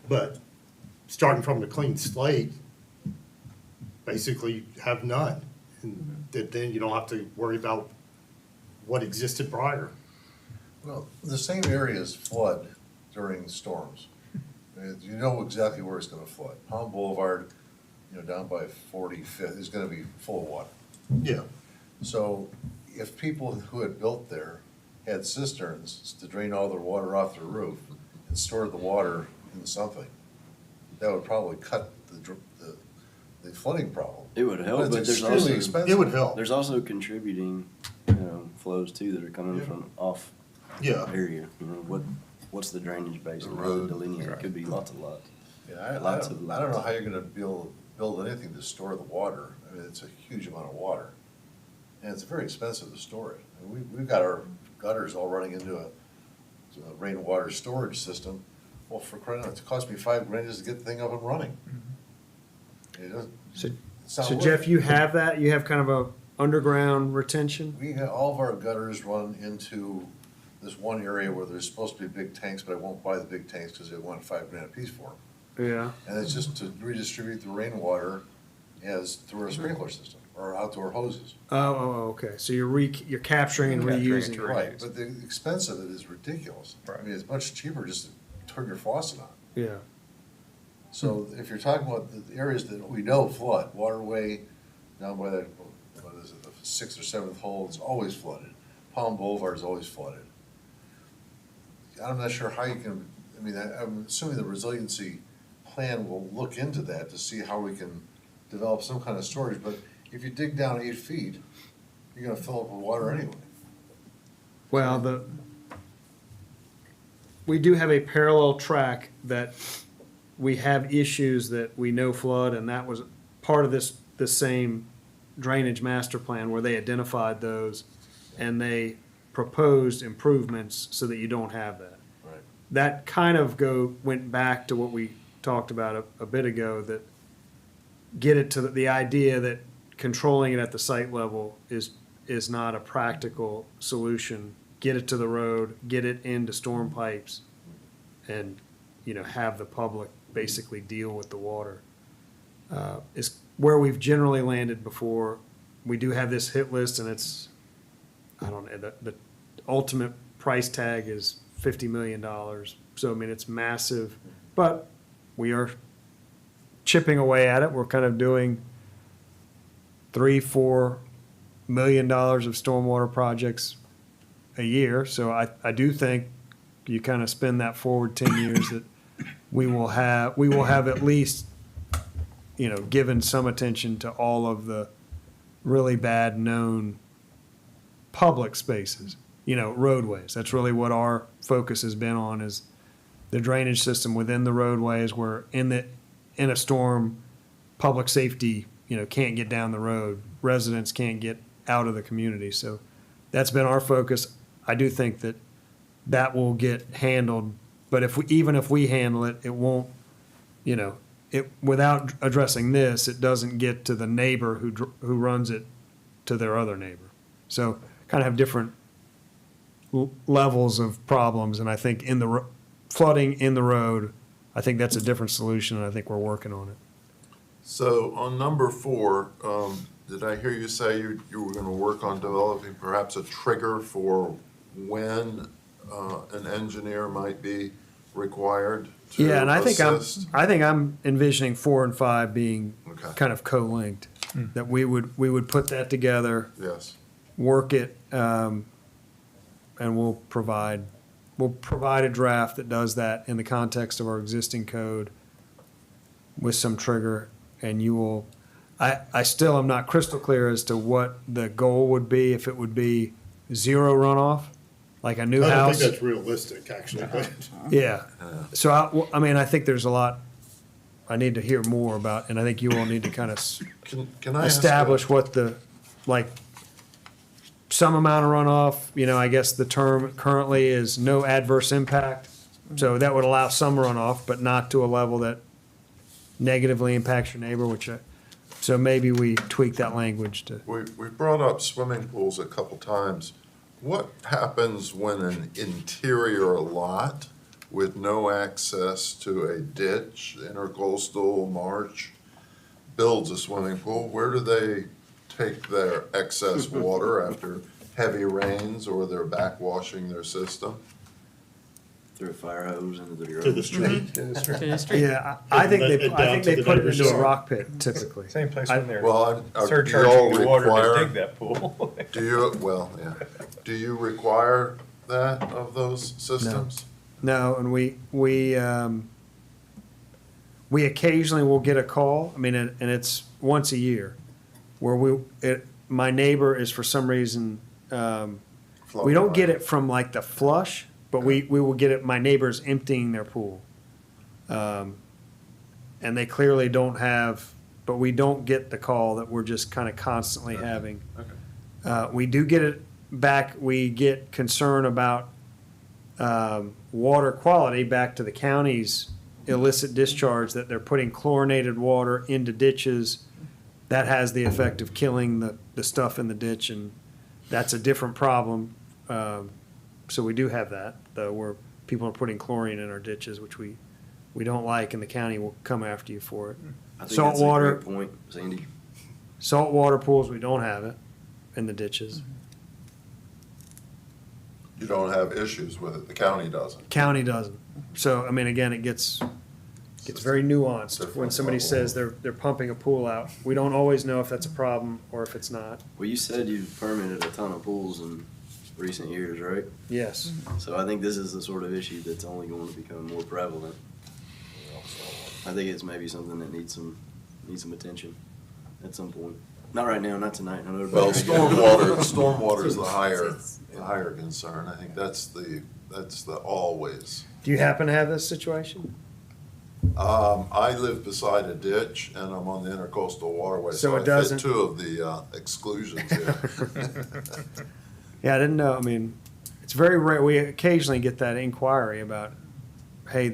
But starting from the clean slate, basically you have none. And then you don't have to worry about what existed prior. Well, the same areas flood during storms. You know exactly where it's gonna flood. Palm Boulevard, down by 45th is gonna be full of water. Yeah. So if people who had built there had cisterns to drain all their water off their roof and stored the water in something, that would probably cut the flooding problem. It would help, but it's there's extremely also, expensive. It would help. there's also contributing, flows too that are coming Yeah. from off Yeah. area, what's the drainage basin, The how to road. delineate, it could be lots of lots. Yeah, I Lots don't of I don't know lots. how you're gonna build anything to store the water. I mean, it's a huge amount of water. And it's very expensive to store it. And we've got our gutters all running into a rainwater storage system. Well, for crying out, it cost me $5,000 just to get the thing up and running. It doesn't, so, it's not so worth Jeff, it. you have that, you have kind of a underground retention? We have, all of our gutters run into this one area where there's supposed to be big tanks, but I won't buy the big tanks because they want $5,000 a piece for them. Yeah, And it's just to redistribute the rainwater through a sprinkler system or outdoor hoses. okay, so you're capturing and Capturing reusing. it to Right, but the expense of it is ridiculous. I Right. mean, it's much cheaper just to turn your faucet on. Yeah, So if you're talking about the areas that we know flood, waterway down by that, what is it, the 6th or 7th hole, it's always flooded. Palm Boulevard is always flooded. I'm not sure how you can, I mean, I'm assuming the resiliency plan will look into that to see how we can develop some kind of storage, but if you dig down 8 feet, you're gonna fill up with water anyway. Well, we do have a parallel track that we have issues that we know flood, and that was part of the same drainage master plan where they identified those and they proposed improvements so that you don't have that. Right. That kind of went back to what we talked about a bit ago, that get it to the idea that controlling it at the site level is not a practical solution. Get it to the road, get it into storm pipes, and, have the public basically deal with the water. Is where we've generally landed before. We do have this hit list, and it's, I don't know, the ultimate price tag is $50 million. So, I mean, it's massive, but we are chipping away at it. We're kind of doing $3-4 million of stormwater projects a year. So I do think you kind of spin that forward 10 years that we will have at least, given some attention to all of the really bad known public spaces, roadways. That's really what our focus has been on, is the drainage system within the roadways, where in a storm, public safety, can't get down the road. Residents can't get out of the community. So that's been our focus. I do think that will get handled, but even if we handle it, it won't, without addressing this, it doesn't get to the neighbor who runs it to their other neighbor. So kind of have different levels of problems, and I think flooding in the road, I think that's a different solution, and I think we're working on it. So on number 4, did I hear you say you were going to work on developing perhaps a trigger for when an engineer might be required to Yeah, and assist? I think I'm envisioning 4 and 5 being Okay. kind of co-linked, that we would put that together, Yes. work it, and we'll provide a draft that does that in the context of our existing code with some trigger, and you will, I still am not crystal clear as to what the goal would be, if it would be 0 runoff, like a new I don't house. think that's realistic, actually, but Yeah, so I mean, I think there's a lot I need to hear more about, and I think you all need to kind of Can I ask establish what some amount of runoff, I guess the term currently is no adverse impact. So that would allow some runoff, but not to a level that negatively impacts your neighbor, so maybe we tweak that language to. We brought up swimming pools a couple times. What happens when an interior lot with no access to a ditch, intercoastal marsh, builds a swimming pool? Where do they take their excess water after heavy rains, or they're backwashing their system? Through a fire hose into the to the street. To the street. Yeah, I think Let it I down think to they the put it neighbor's into a yard. rock pit typically. Same place I- when they're Well, do you all surcharging you water to dig require, that pool. do you require that of those systems? No, and we occasionally will get a call, I mean, and it's once a year, where my neighbor is for some reason, we don't get it from like the flush, but we will get it, my neighbor's emptying their pool. And they clearly don't have, but we don't get the call that we're just kind of constantly having. We do get it back, we get concern about water quality back to the county's illicit discharge, that they're putting chlorinated water into ditches. That has the effect of killing the stuff in the ditch, and that's a different problem. So we do have that, though, where people are putting chlorine in our ditches, which we don't like, and the county will come after you for it. I think that's a Saltwater. great point, Sandy. Saltwater pools, we don't have it in the ditches. You don't have issues with it, the county doesn't. County doesn't. So, I mean, again, it gets Gets very nuanced when somebody says they're pumping a pool out. We don't always know if that's a problem or if it's not. Well, you said you've permitted a ton of pools in recent years, right? Yes. So I think this is the sort of issue that's only going to become more prevalent. I think it's maybe something that needs some attention at some point. Not right now, not tonight. I know Well, everybody- stormwater is the higher concern. I think that's the always. Do you happen to have this situation? I live beside a ditch and I'm on the intercoastal waterway, So so it I fit doesn't- two of the exclusions here. Yeah, I didn't know. I mean, it's very rare. We occasionally get that inquiry about, hey,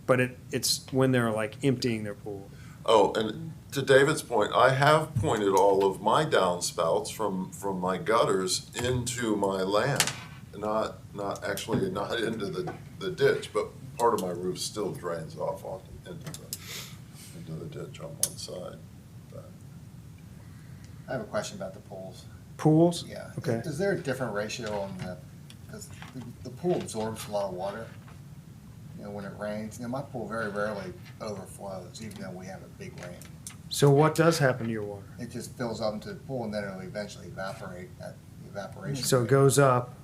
but it's when they're like emptying their pool. Oh, and to David's point, I have pointed all of my downspouts from my gutters into my land. Not into the ditch, but part of my roof still drains off into the ditch on one side. But I have a question about the pools. Pools? Yeah. Okay. Is there a different ratio on because the pool absorbs a lot of water, when it rains. My pool very rarely overflows, even though we have a big rain. So what does happen to your water? It just fills up into the pool and then it'll eventually evaporate at the evaporation. So it rate, goes up.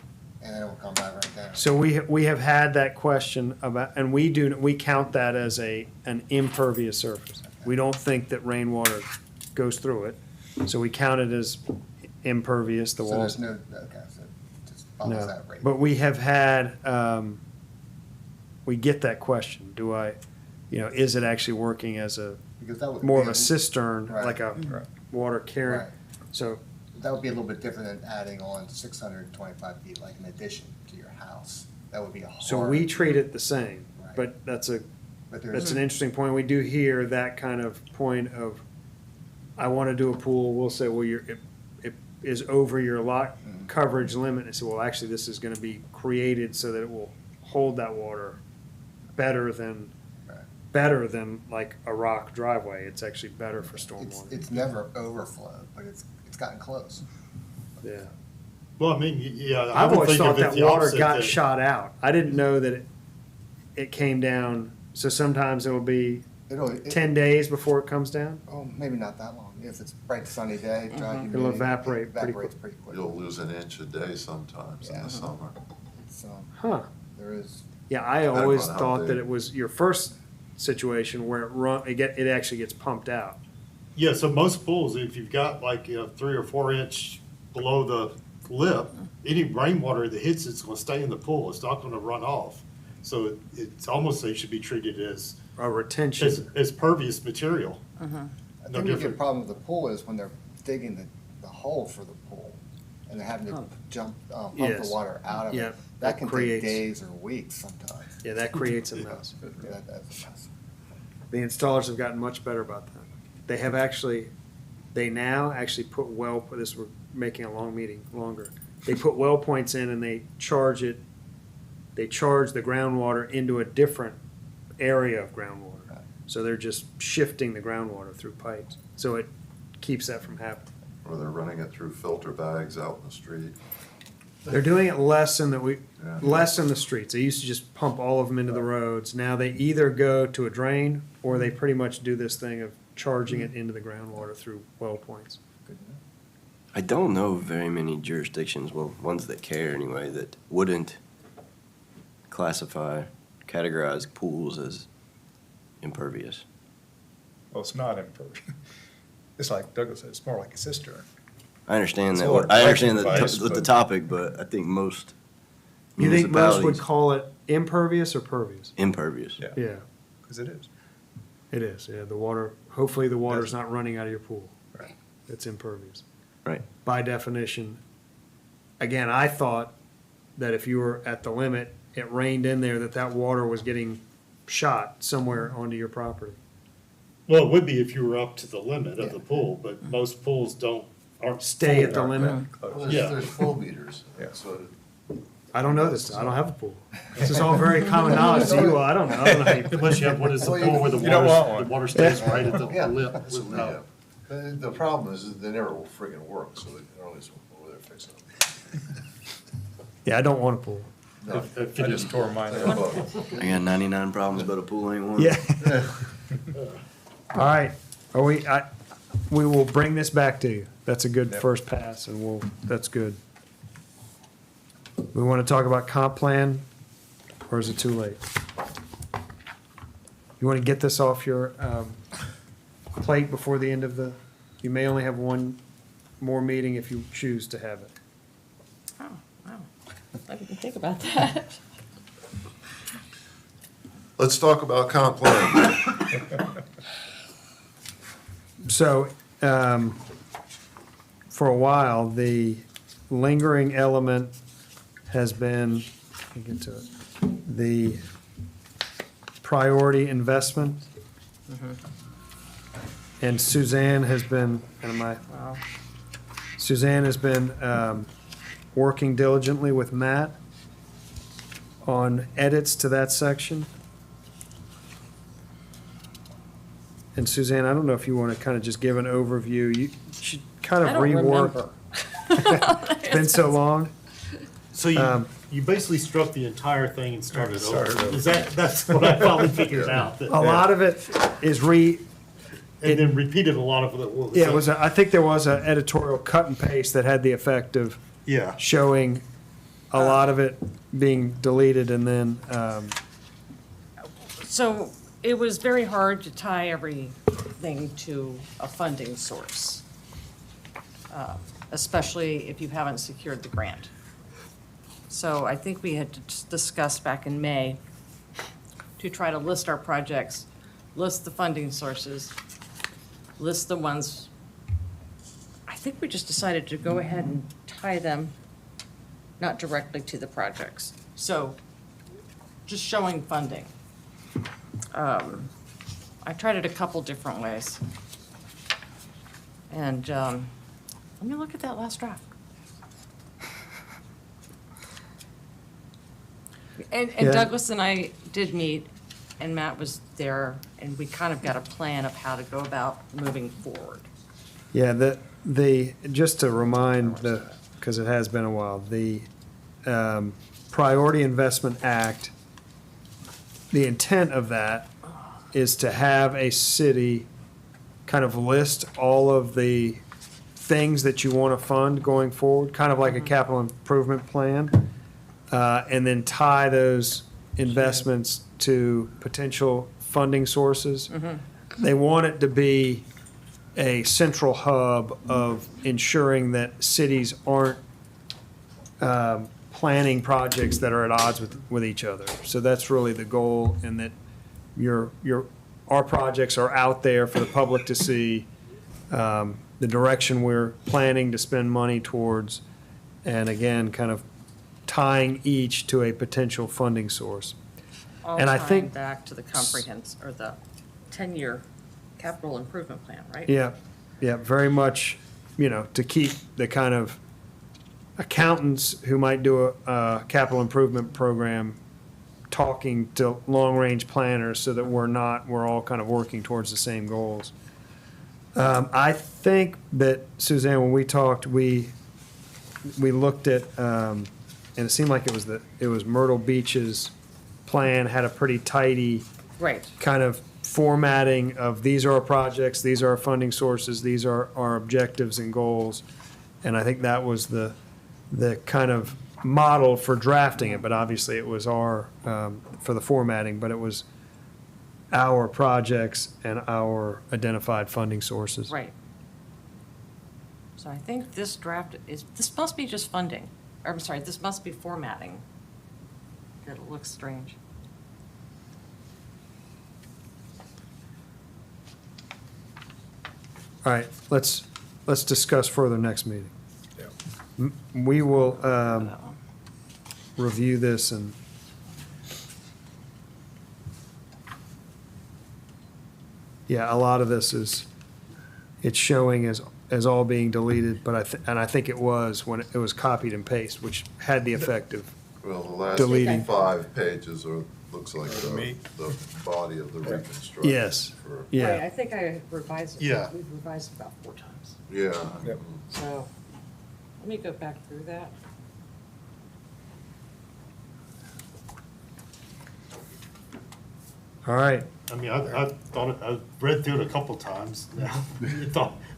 And then it will come back right down. So we have had that question about, and we count that as an impervious surface. We don't think that rainwater goes through it, so we count it as impervious, the So walls. there's no, okay, so it just follows No, that rate. but we have had, we get that question, is it actually working as Because that would more be of a cistern, Right. like a water carrying? Right. So, That would be a little bit different than adding on 625 feet, like an addition to your house. That would be a hard. so we treat it the same, Right. but that's But there's- That's an interesting point. We do hear that kind of point of, I want to do a pool, we'll say, well, it is over your lot coverage limit. And say, well, actually, this is going to be created so that it will hold that water better than like a rock driveway. It's actually better for stormwater. It's never overflowed, but it's gotten close. Yeah. Well, I mean, yeah. I've would always think thought of it that the water opposite, got that- shot out. I didn't know that it came down. So sometimes it'll be It'll, 10 days before it comes down. oh, maybe not that long. If it's bright sunny day, dry It'll humidity, evaporate it pretty evaporates pretty quick. You'll lose an inch a day sometimes in Yeah. the summer. So Huh. there is, Yeah, I Depending always on how thought that big. it was your first situation where it actually gets pumped out. Yeah, so most pools, if you've got like 3 or 4 inch below the lip, any rainwater that hits it's going to stay in the pool. It's not going to run off. So it's almost, they should be treated as A retention. pervious material. I No think the different. problem with the pool is when they're digging the hole for the pool and they're having to pump Yes. the water out of Yeah, it. that That can creates- take days or weeks sometimes. Yeah, that creates a mess. That's a mess. The installers have gotten much better about that. They now actually put we're making a long meeting longer. They put well points in and they charge the groundwater into a different area of groundwater. Right. So they're just shifting the groundwater through pipes. So it keeps that from happening. Or they're running it through filter bags out in the street. They're doing it less in Yeah. less in the streets. They used to just pump all of them into the roads. Now they either go to a drain or they pretty much do this thing of charging it into the groundwater through well points. Good to know. I don't know of very many jurisdictions, well, ones that care anyway, that wouldn't categorize pools as impervious. Well, it's not impervious. It's like Douglas said, it's more like a cistern. I understand It's that. a lot of I understand protection the device, but- topic, but I think most You think most would municipalities call it impervious or pervious? impervious. Yeah, Yeah, because it is. it is. Yeah, hopefully the water's not running out of your pool. Right. It's impervious. Right. By definition, again, I thought that if you were at the limit, it rained in there, that water was getting shot somewhere onto your property. Well, it would be if you were up to the limit of the Yeah. pool, but most pools aren't. Stay at the full. limit? Well, Yeah. there's flow meters, Yeah. so I don't know this. I don't have a pool. This is all very common knowledge to you. Well, I don't know. I don't know how you. Unless you have, what is the Well, pool where the you don't want water, one. the water stays right at the yeah, lip. that's what we have. But the problem is that they never will friggin' work, so they're always over there fixing them. Yeah, I don't want a pool. No, I just tore mine I out. got both. I got 99 problems, but a pool ain't one. Yeah. All right, we will bring this back to you. That's a good Yep. first pass, and that's good. We want to talk about comp plan, or is it too late? You want to get this off your plate before the end of you may only have one more meeting if you choose to have it. Oh, wow. I didn't think about that. Let's talk about comp plan. So, for a while, the lingering element has been, let me get to it, the priority investment. And Suzanne has been, Wow. Suzanne has been working diligently with Matt on edits to that section. And Suzanne, I don't know if you want to kind of just give an overview. You should kind of I don't rework. remember. It's been so long. So you basically struck the entire thing and started Started over. over. Is that's what I finally figured out. A lot of it is And then repeated a lot of it. yeah, it was, I think there was an editorial cut and paste that had the effect of Yeah. showing a lot of it being deleted and then, So it was very hard to tie everything to a funding source, especially if you haven't secured the grant. So I think we had discussed back in May to try to list our projects, list the funding sources, list the ones. I think we just decided to go ahead and tie them, not directly to the projects. So just showing funding. I tried it a couple different ways. And let me look at that last draft. And Yeah. Douglas and I did meet, and Matt was there, and we kind of got a plan of how to go about moving forward. yeah, just to remind because it has been a while, the Priority Investment Act, the intent of that is to have a city kind of list all of the things that you want to fund going forward, kind of like a capital improvement plan, and then tie those investments to potential funding sources. They want it to be a central hub of ensuring that cities aren't planning projects that are at odds with each other. So that's really the goal, and that our projects are out there for the public to see, the direction we're planning to spend money towards, and again, kind of tying each to a potential funding source. All And I tying think- back to the comprehensive, or the 10-year capital improvement plan, right? Yeah, yeah, very much, to keep the kind of accountants who might do a capital improvement program talking to long-range planners so that we're all kind of working towards the same goals. I think that, Suzanne, when we talked, we looked at, and it seemed like it was Myrtle Beach's plan had a pretty tidy Right. kind of formatting of these are our projects, these are our funding sources, these are our objectives and goals. And I think that was the kind of model for drafting it, but obviously it was for the formatting, but it was our projects and our identified funding sources. Right. So I think this must be just funding. Or, I'm sorry, this must be formatting. It looks strange. All right, let's discuss further next meeting. We will That one. review this and yeah, a lot of this it's showing as all being deleted, but I think it was when it was copied and pasted, which had the effect of, Well, the last Deleting. 5 pages looks like Me. the body of the reconstruction. Yes. for- Right, yeah. I think I revised it. Yeah. We've revised it about 4 times. Yeah. Yep. So let me go back through that. All right. I mean, I thought, I read through it a couple times now.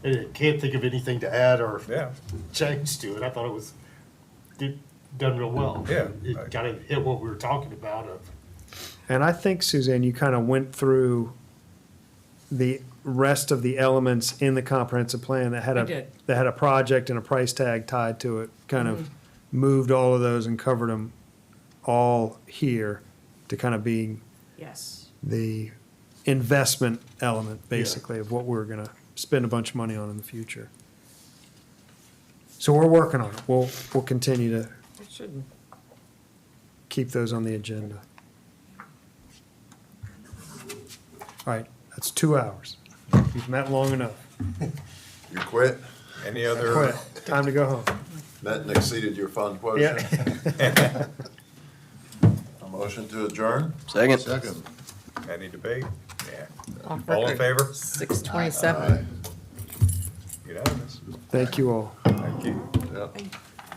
I can't think of anything to add or Yeah. change to it. I thought it was done real well. Yeah. It kind of hit what we were talking about of. And I think, Suzanne, you kind of went through the rest of the elements in the comprehensive plan that had I a, did. that had a project and a price tag tied to it, kind of moved all of those and covered them all here to kind of be Yes. the investment element, basically, of what we're gonna spend a bunch of money on in the future. So we're working on it. We'll continue to It shouldn't. keep those on the agenda. All right, that's 2 hours. You've met long enough. You quit? Any other, Quit. Time to go home. Met and exceeded your fund quotient? Yeah. A motion to adjourn? Second. Second. any debate? Yeah. Off All in record. favor? 6:27. Unanimous. Thank you all. Thank you. Yep.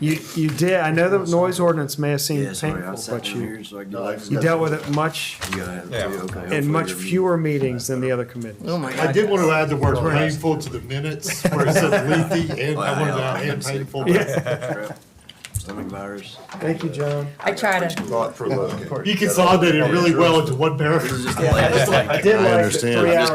You did, I know the noise ordinance may have Yeah, seemed sorry, I painful, sat but down you, here so I could. No, I get- just you got dealt some- with it much, You gotta have Yeah. three, okay. in hopefully much your fewer meetings than the other committees. Oh, my I God. did want to add the word painful to the minutes, where it said lengthy, and I wanted to add and painful. Strep, Stomach virus. Thank you, John. I try to. Thought provoking. You consolidated it really well into one paragraph. Just the last thing. I did I like the understand. 3 I'm hours. just